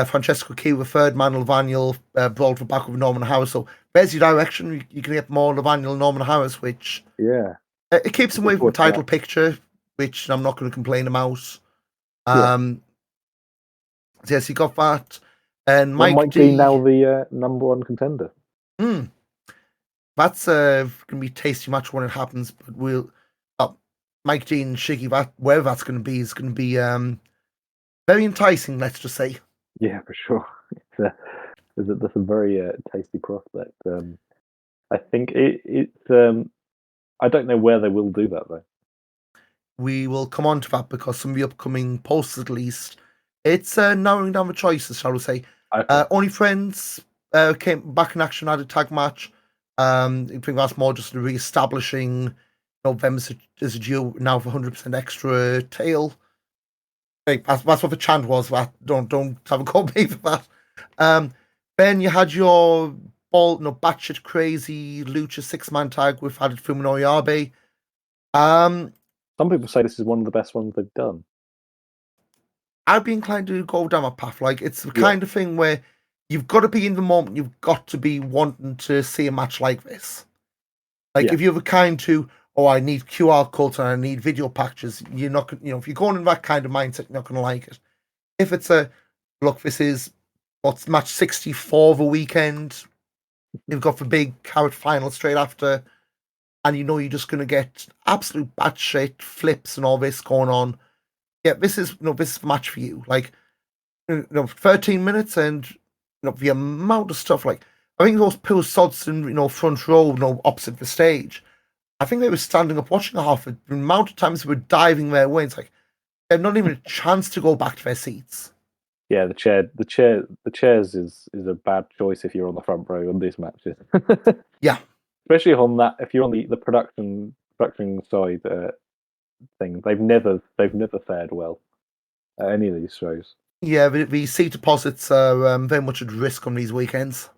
Francesco Key with third man, Lavagno brawled for back with Norman Harris. So there's your direction. You can get more Lavagno and Norman Harris, which it keeps him away from the title picture, which I'm not going to complain about. So yes, you got that. And Mike D now the number one contender. That's going to be a tasty match when it happens. But Mike D and Shiggy, wherever that's going to be, is going to be very enticing. Let's just say. Yeah, for sure. That's a very tasty prospect. I think it's. I don't know where they will do that though. We will come on to that because some of the upcoming posts, at least, it's narrowing down the choices, shall we say. Okay. Only Friends came back in action, had a tag match. I think that's more just re-establishing them as a duo now for 100% extra tail. That's what the chant was. That don't have a go at me for that. Then you had your batshit crazy Lucha 6-man tag with added Fuminori Abe. Some people say this is one of the best ones they've done. I'd be inclined to go down that path. Like, it's the kind of thing where you've got to be in the moment. You've got to be wanting to see a match like this. Like, if you're the kind to, I need QR codes and I need video packages, you're not, if you're going in that kind of mindset, you're not going to like it. If it's this is what's match 64 of a weekend, you've got the big Carat final straight after, and you're just going to get absolute batshit flips and all this going on. Yeah, this is the match for you. Like, 13 minutes and the amount of stuff. Like, I think those poor sods in front row, opposite the stage. I think they were standing up watching half. The amount of times they were diving their way. It's like they have not even a chance to go back to their seats. Yeah, the chairs is a bad choice if you're on the front row on these matches. Yeah, especially on that. If you're on the production side thing, they've never fared well at any of these shows. Yeah, the seat deposits are very much at risk on these weekends.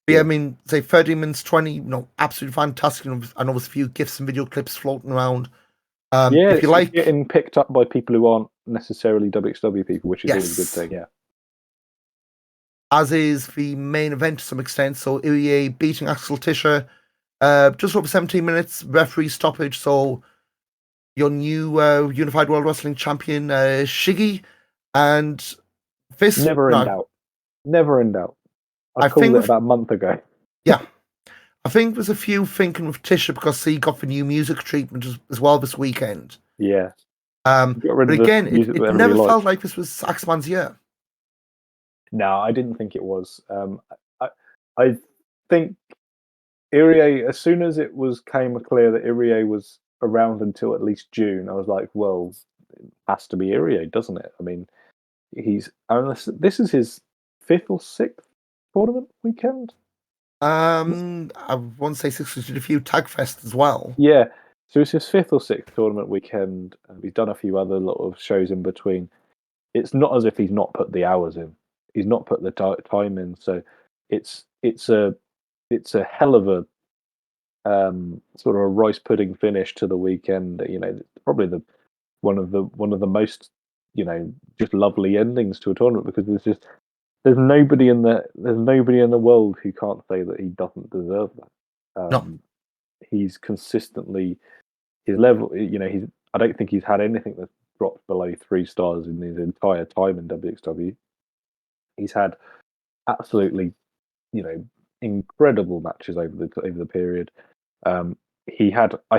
Yeah, I mean, say 30 minutes, 20, absolutely fantastic. I know there's a few GIFs and video clips floating around. If you like, getting picked up by people who aren't necessarily WXW people, which is always a good thing. Yeah. As is the main event to some extent. So Ilya beating Axel Tischer, just over 17 minutes, referee stoppage. So your new Unified World Wrestling Champion, Shiggy, and this never in doubt. Never in doubt. I called it about a month ago. Yeah. I think there's a few thinking with Tisha because he got the new music treatment as well this weekend. Yeah. But Got rid of again, the music it that everybody never felt liked. like this was Saxman's year. No, I didn't think it was. I think Irie, as soon as it came clear that Irie was around until at least June, I was like, well, it has to be Irie, doesn't it? I mean, this is his 5th or 6th tournament weekend. I want to say 6 did a few tag fests as well. Yeah, so it's his 5th or 6th tournament weekend. He's done a few other lot of shows in between. It's not as if he's not put the hours in. He's not put the time in. So it's a hell of a sort of a rice pudding finish to the weekend. You know, probably one of the most just lovely endings to a tournament, because there's nobody in the world who can't say that he doesn't deserve that. No. He's consistently his level. I don't think he's had anything that's dropped below 3 stars in his entire time in WXW. He's had absolutely, incredible matches over the period. I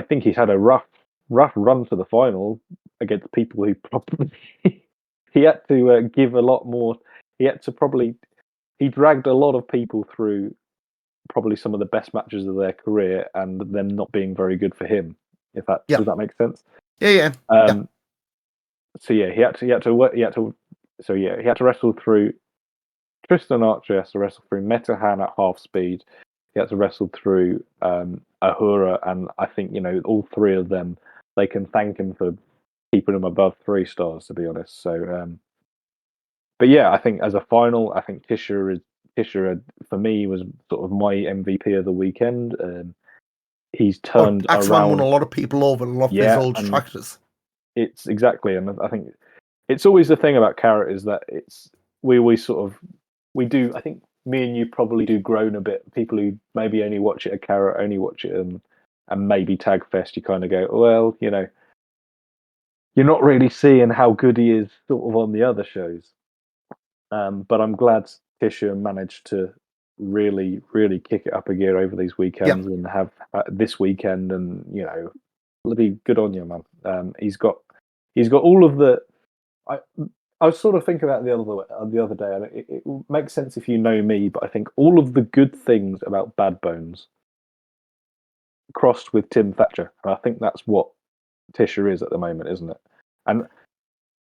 think he's had a rough run to the final against people who probably he had to give a lot more. He dragged a lot of people through probably some of the best matches of their career, and them not being very good for him. Does that make sense? Yeah. So yeah, he had to wrestle through Tristan Archer, has to wrestle through Metahan at half speed. He had to wrestle through Ahura, and I think all 3 of them, they can thank him for keeping him above 3 stars, to be honest. So, but yeah, I think as a final, I think Tisha for me was sort of my MVP of the weekend. He's turned Axeman won around a lot of people over, a lot of his old detractors. It's exactly, and I think it's always the thing about Carat is that we always we do. I think me and you probably do groan a bit. People who maybe only watch it at Carat, only watch it and maybe Tag Fest, you kind of go, well, you're not really seeing how good he is sort of on the other shows. But I'm glad Tisha managed to really, really kick it up a gear over these weekends and have this weekend, and it'll be good on you, man. He's got all of the. I was sort of thinking about the other day, and it makes sense if you know me, but I think all of the good things about Bad Bones crossed with Tim Thatcher, and I think that's what Tisha is at the moment, isn't it? And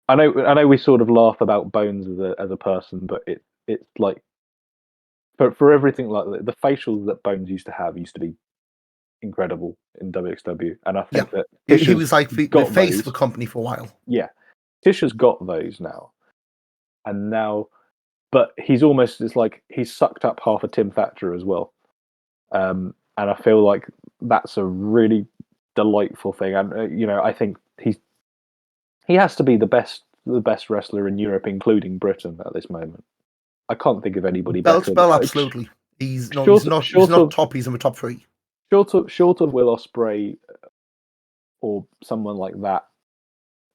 I know we sort of laugh about Bones as a person, but it's like for everything, like the facials that Bones used to be incredible in WXW, and I think that he was like the face of the company for a while. Yeah, Tisha's got those now, but he's almost, it's like he's sucked up half of Tim Thatcher as well, and I feel like that's a really delightful thing, and I think he has to be the best wrestler in Europe, including Britain at this moment. I can't think of anybody better. Bell, absolutely. He's not top. He's in the top 3. Short of Will Ospreay or someone like that,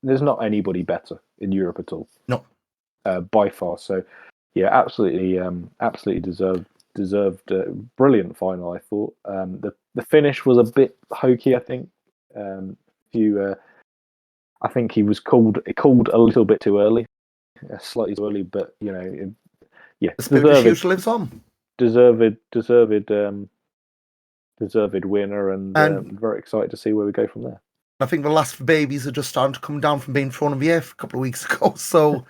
there's not anybody better in Europe at all. No, by far. So, yeah, absolutely deserved brilliant final. I thought the finish was a bit hokey. I think I think he was called a little bit too early, slightly too early, but the spirit of future lives on. Deserved winner, and I'm very excited to see where we go from there. I think the last babies are just starting to come down from being thrown in the air a couple of weeks ago. So,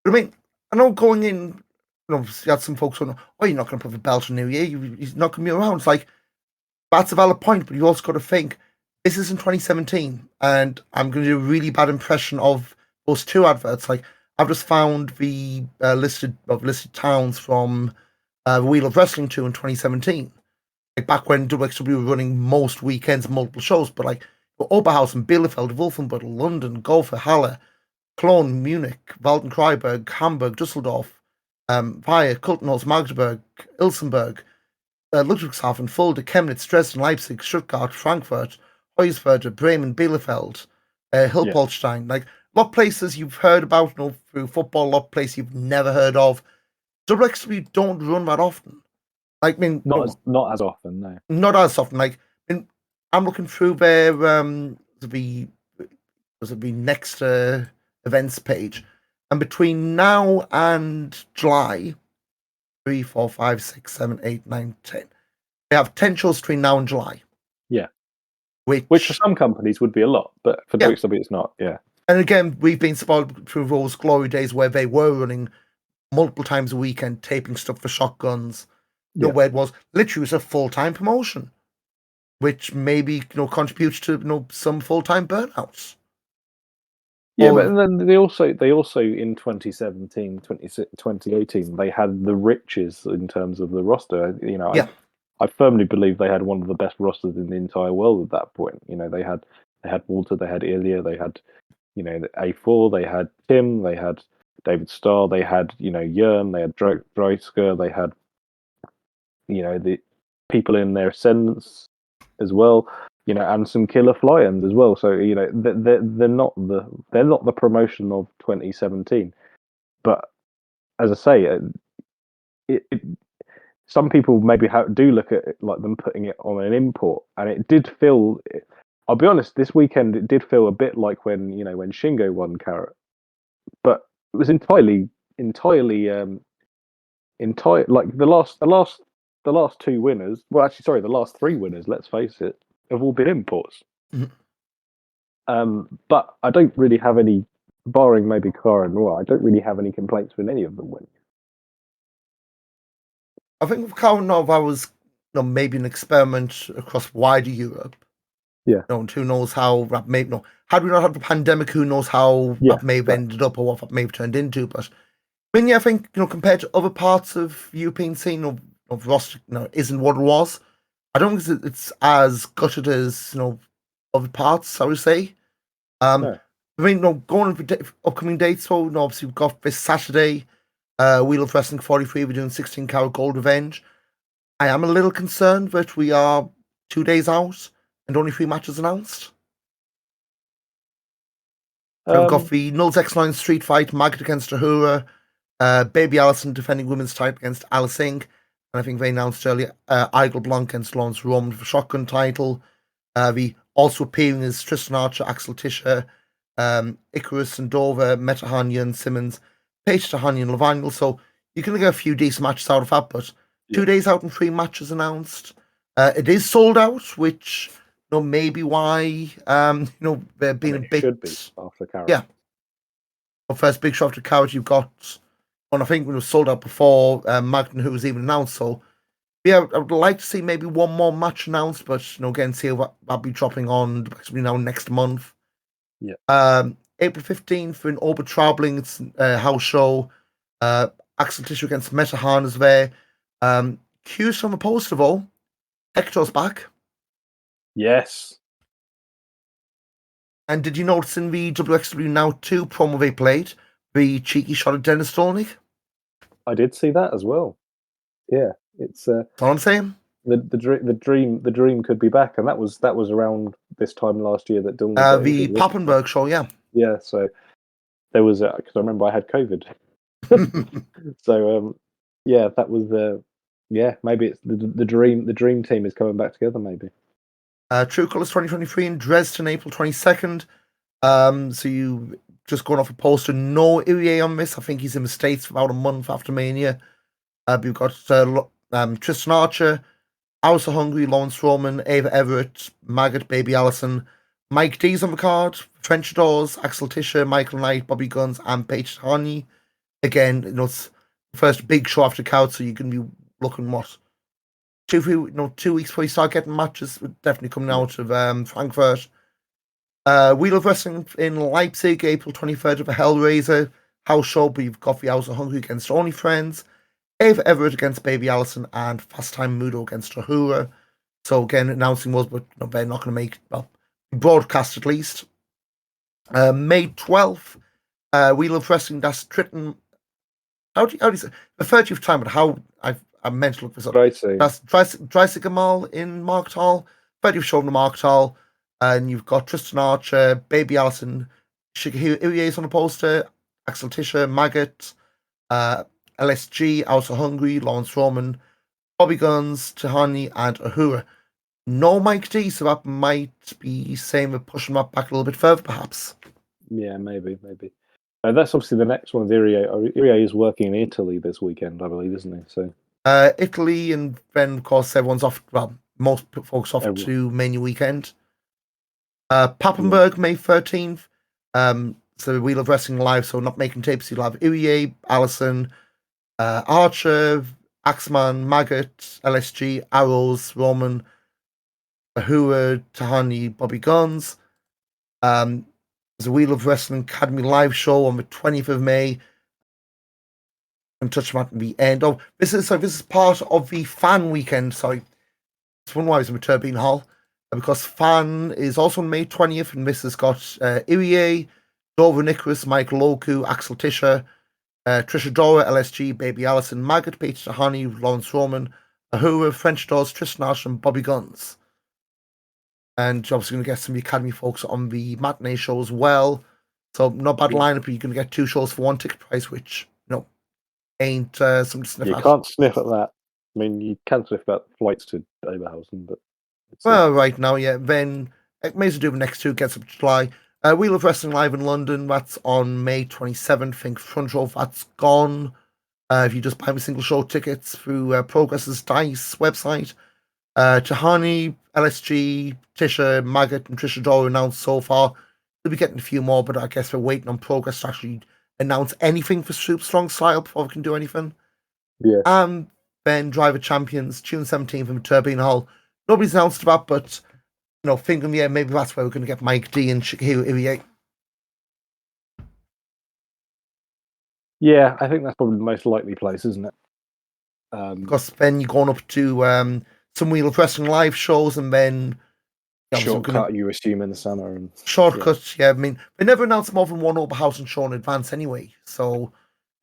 I mean, I know going in, you had some folks going, "Oh, you're not going to put the belt on New Year. He's not going to be around." It's like, that's a valid point, but you also got to think this is in 2017, and I'm going to do a really bad impression of those 2 adverts. Like, I've just found the listed towns from the Wheel of Wrestling 2 in 2017. Like back when WXW were running most weekends, multiple shows, but like Oberhausen, Bielefeld, Wolfenbüttel, London, Gotha, Halle, Cologne, Munich, Waldenkreiberg, Hamburg, Düsseldorf, Weihe, Kultenholz, Magdeburg, Ilsenburg, Ludwigshafen, Fulda, Chemnitz, Dresden, Leipzig, Stuttgart, Frankfurt, Heuswerde, Bremen, Bielefeld, Hilpoltstein. Like, a lot of places you've heard about through football, a lot of places you've never heard of. WXW don't run that often. Like, I mean, not as often, no. not as often. Like, I mean, I'm looking through their the next events page, and between now and July, 3, 4, 5, 6, 7, 8, 9, 10. They have 10 shows between now and July. Yeah. Which for some companies would be a lot, but for WXW it's not. Yeah. And again, we've been spoiled through those glory days where they were running multiple times a weekend, taping stuff for Shotguns. Where it was literally a full-time promotion, which maybe contributes to some full-time burnouts. Yeah, but then they also in 2017, 2018 they had the riches in terms of the roster. I firmly believe they had one of the best rosters in the entire world at that point. They had Walter, they had Ilya, they had the A4, they had Tim, they had David Starr, they had Jörn, they had Dreisker, they had the people in their ascendance as well, and some killer fly-ins as well. So they're not the promotion of 2017, but as I say, some people maybe do look at it like them putting it on an import, and it did feel. I'll be honest, this weekend it did feel a bit like when Shingo won Carat, but it was entirely like the last two winners. Well, actually, sorry, the last three winners. Let's face it, have all been imports. Mm-hmm. But I don't really have any, barring maybe Cara and Noir, I don't really have any complaints with any of them winning. I think with Cara and Noir, that was maybe an experiment across wider Europe. Yeah. And who knows how that may had we not had the pandemic, who knows how that may have ended up or what that may have turned into. But I mean, I think compared to other parts of European scene of roster, isn't what it was. I don't think it's as gutted as other parts, I would say. No. I mean, going for upcoming dates. So obviously we've got this Saturday, Wheel of Wrestling 43. We're doing 16 Carat Gold Revenge. I am a little concerned that we are 2 days out and only 3 matches announced. We've got the Nulls X9 Street Fight, Maggot against Ahura, Baby Allison defending women's title against Alice Inc. And I think they announced earlier Igel Blanc against Lawrence Roman for Shotgun title. The also appearing as Tristan Archer, Axel Tischer, Icarus and Dover, Meta Hanyan, Simmons, Paige Tahani and Levaniel. So you can get a few decent matches out of that, but 2 days out and 3 matches announced. It is sold out, which maybe why they're being a bit. Should be after Carat. Yeah. Well, first big show after Carat, you've got. And I think it was sold out before Magden, who was even announced. So yeah, I would like to see maybe one more match announced, but again, see what I'll be dropping on next month. Yeah. April 15th for an Orbit Traveling, it's house show. Axel Tischer against Metahan is there. Cues from the post of all. Hector's back. Yes. And did you notice in the WXW Now 2 promo they played the cheeky shot of Dennis Stornick? I did see that as well. Yeah, it's that's what I'm saying. The dream could be back, and that was around this time last year that Dylan the Papenburg show, yeah. Yeah, so there was because I remember I had COVID. So yeah, that was maybe it's the dream team is coming back together maybe. True Colors 2023 in Dresden, April 22nd. So you just going off a poster, no Irie on this. I think he's in the States for about a month after Mania. We've got Tristan Archer, House of Hungry, Lawrence Roman, Ava Everett, Maggot, Baby Allison, Mike D's on the card, French Doors, Axel Tischer, Michael Knight, Bobby Guns, and Paige Honey. Again, it's the first big show after Couch, so you can be looking 2 weeks before you start getting matches, definitely coming out of Frankfurt. Wheel of Wrestling in Leipzig, April 23rd of a Hellraiser house show, but you've got the House of Hungry against Only Friends, Ava Everett against Baby Allison, and Fast Time Mudo against Ahura. So again, announcing was, but they're not going to make broadcast at least. May 12th, Wheel of Wrestling, that's Triton. How do you say the 30th time? But how I meant to look this up. That's Dreisig Mall in Market Hall. 30th show in the Market Hall, and you've got Tristan Archer, Baby Allison, Shigehiro Irie's on the poster, Axel Tischer, Maggot, LSG, House of Hungary, Lawrence Roman, Bobby Guns, Tahani, and Ahura. No Mike D, so that might be saying we're pushing that back a little bit further, perhaps. Yeah, maybe. That's obviously the next one. Irie is working in Italy this weekend, I believe, isn't he? So Italy, and then of course everyone's off. Well, most folks off to Mania weekend. Papenburg, May 13th. So we love wrestling live, so not making tapes. You'll have Irie, Allison, Archer, Axeman, Maggot, LSG, Arrows, Roman, Ahura, Tahani, Bobby Guns. There's a Wheel of Wrestling Academy live show on the 20th of May. And touch them at the end. Oh, this is part of the fan weekend. Sorry, it's one why I was in the Turbinenhalle, because fan is also on May 20th, and this has got Irie, Dora Nicholas, Michael Oku, Axel Tischer, Trisha Dora, LSG, Baby Allison, Maggot, Peter Tahani, Lawrence Roman, Ahura, French Doors, Tristan Ash, and Bobby Guns. And you're obviously going to get some of the Academy folks on the matinee show as well. So not bad lineup, but you're going to get 2 shows for 1 ticket price, which, ain't something to sniff at. You can't sniff at that. I mean, you can sniff at flights to Oberhausen, but... Well, right now, yeah. Then, may as well do the next 2, gets up to July. Wheel of Wrestling Live in London, that's on May 27th. I think front row, that's gone. If you just buy the single show tickets through Progress's Dice website. Tahani, LSG, Tisha, Maggot, and Trisha Dora announced so far. We'll be getting a few more, but I guess we're waiting on Progress to actually announce anything for Super Strong Style before we can do anything. Yeah. Then Driver Champions, June 17th from Turbinenhalle. Nobody's announced that, but thinking, maybe that's where we're going to get Mike D and Shakira Irie. Yeah, I think that's probably the most likely place, isn't it? Because then you're going up to some Wheel of Wrestling live shows, and then Shortcut, you assume, in the summer. And Shortcut, yeah. I mean, they never announced more than one Oberhausen show in advance anyway, so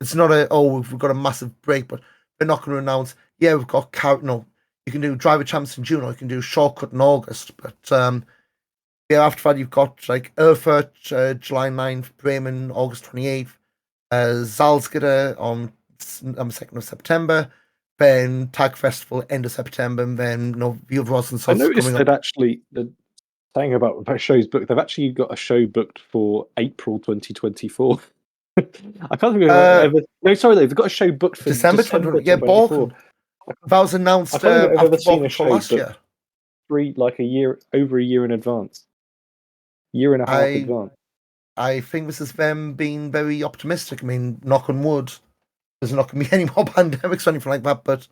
it's not we've got a massive break, but they're not going to announce, we've got Carat, you can do Driver Champs in June, or you can do Shortcut in August, but after that you've got like Erfurt, July 9th, Bremen, August 28th, Salzgitter on 2nd of September, then Tag Festival end of September, and then View of Rosin. I noticed that actually, saying about shows booked, they've actually got a show booked for April 2024. I can't think of ever. No, sorry, they've got a show booked for December 2024. Yeah, Balkan. That was announced after Balkan show last year. Over a year in advance. Year and a half advance. I think this is them being very optimistic. I mean, knock on wood, there's not going to be any more pandemics or anything like that. But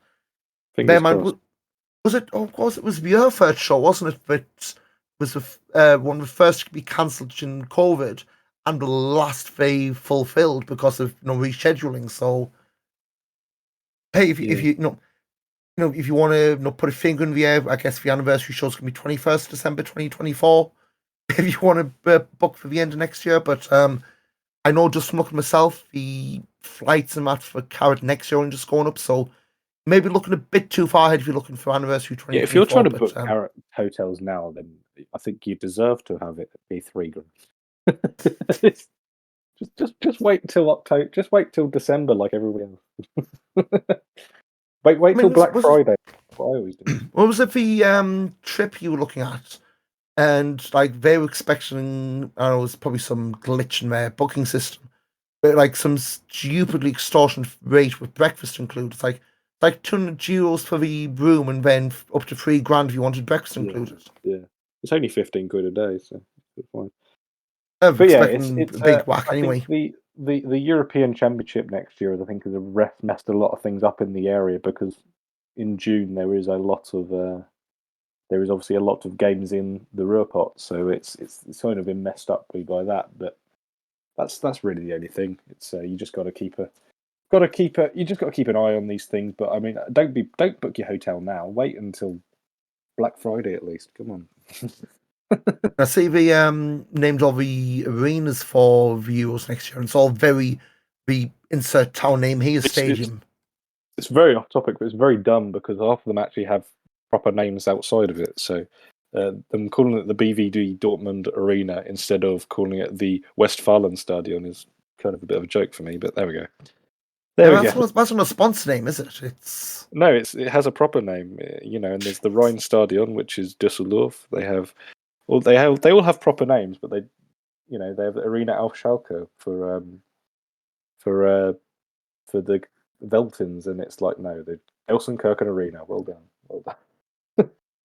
was it? Oh, of course, it was the Erfurt show, wasn't it? But was one of the first to be cancelled during COVID, and the last they fulfilled because of rescheduling. So, hey, if you if you want to put a finger in the air, I guess the anniversary show is going to be 21st December 2024. If you want to book for the end of next year, but I know just from looking myself, the flights and that for Carat next year are just going up, so maybe looking a bit too far ahead if you're looking for anniversary 2024. Yeah, if you're trying to book Carat hotels now, then I think you deserve to have it be $3,000. just wait till October. Just wait till December, like everybody else. wait till Black Friday. That's what I always do. What was it, the trip you were looking at? And like they were expecting, I don't know, it was probably some glitch in their booking system, but like some stupidly extortionate rate with breakfast included. It's like 200 euros for the room, and then up to $3,000 if you wanted breakfast included. Yeah, it's only 15 quid a day, so it's fine. But yeah, it's a big whack anyway. The European Championship next year, I think, has messed a lot of things up in the area, because in June there is obviously a lot of games in the Ruhrpott, so it's kind of been messed up by that. But that's really the only thing. It's you just got to keep an eye on these things. But I mean, don't book your hotel now. Wait until Black Friday at least. Come on. I see they named all the arenas for the Euros next year, and it's all very the insert town name here stadium. It's very off topic, but it's very dumb because half of them actually have proper names outside of it. So them calling it the BVD Dortmund Arena instead of calling it the Westfalenstadion is kind of a bit of a joke for me, but there we go. There Yeah, we go. that's not a sponsor name, is it? It's No, it has a proper name, and there's the Rheinstadion, which is Düsseldorf. They all have proper names, but they have the Arena auf Schalke for the Veltins, and it's like no, the Gelsenkirchen Arena. Well done.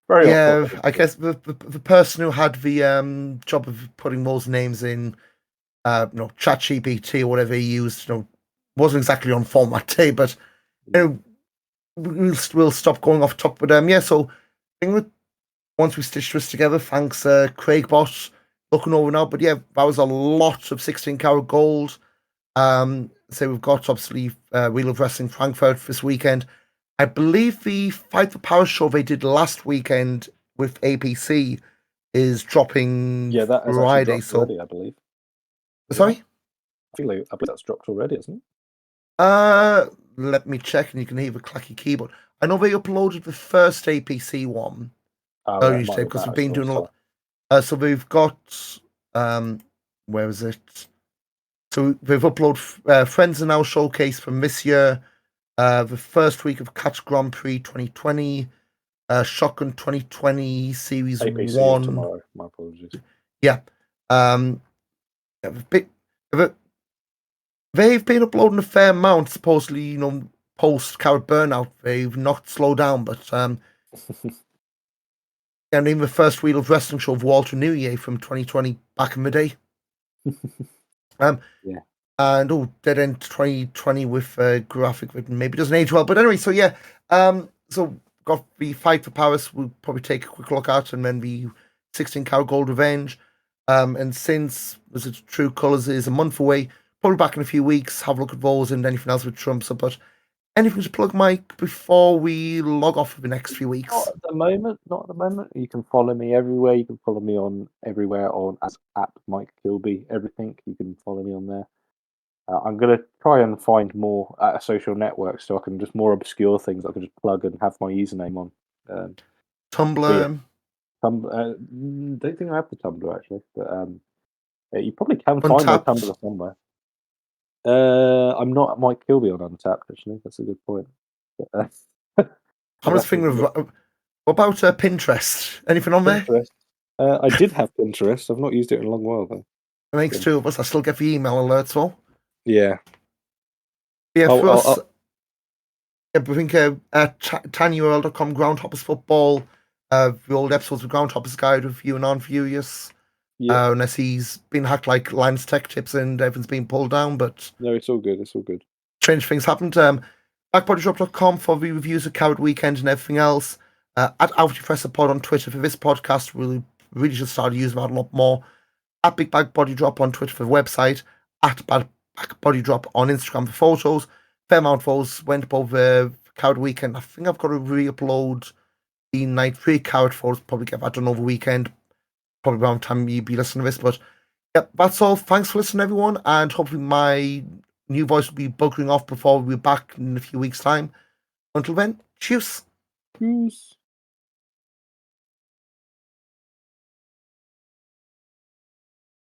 Very off yeah. topic. I guess the person who had the job of putting those names in, ChatGPT or whatever he used, wasn't exactly on format day, but we'll stop going off top. But yeah, so I think once we stitched this together, thanks Craig Boss looking over now. But yeah, that was a lot of 16 Carat Gold. So we've got obviously Wheel of Wrestling Frankfurt this weekend. I believe the Fight for Power show they did last weekend with APC is dropping that has actually Friday. dropped So already, I believe. sorry. I believe that's dropped already, isn't it? Let me check, and you can hear the clacky keyboard. I know they uploaded the first APC one earlier today because we've been doing a lot. So we've got where is it? So they've uploaded Friends and Now Showcase from this year, the first week of Catch Grand Prix 2020, Shotgun 2020 Series APC 1. is tomorrow. My apologies. Yeah. They've been uploading a fair amount, supposedly, post Carat Burnout. They've not slowed down, but and even the first Wheel of Wrestling show of Walter Newyear from 2020 back in the day. Yeah. And Dead End 2020 with graphic written maybe doesn't age well, but anyway, so yeah, so got the Fight for Paris. We'll probably take a quick look at, and then the 16 Carat Gold Revenge. And since was it True Colors is a month away, probably back in a few weeks. Have a look at those and anything else with Trump. So, but anything to plug, Mike, before we log off for the next few weeks? Not at the moment. You can follow me everywhere. You can follow me on everywhere as at Mike Kilby. Everything you can follow me on there. I'm gonna try and find more social networks so I can just more obscure things I can just plug and have my username on. Tumblr. Don't think I have the Tumblr actually, but you probably can find my Tumblr somewhere. I'm not at Mike Kilby on Untapped actually. That's a good point. But, I'm just thinking of what about Pinterest? Anything on Pinterest? There? I did have Pinterest. I've not used it in a long while though. It makes two of us. I still get the email alerts though. Yeah. Yeah, for us, I think tinyurl.com, Groundhoppers Football, the old episodes of Groundhoppers Guide with you and on Furious. Yeah. Unless he's been hacked like Lions Tech Tips and everything's been pulled down, but no, it's all good. Strange things happened. Backbodydrop.com for the reviews of Carat Weekend and everything else. At Fresse Pod on Twitter for this podcast. We'll really just start using that a lot more. At Big Bag Body Drop on Twitter for the website. At Body Drop on Instagram for photos. Fair amount of those went above Carat Weekend. I think I've got to re-upload the Night 3 Carat photos. Probably get that done over the weekend. Probably around the time you'd be listening to this. But yeah, that's all. Thanks for listening, everyone. And hopefully my new voice will be buggering off before we're back in a few weeks' time. Until then, cheers. Cheers.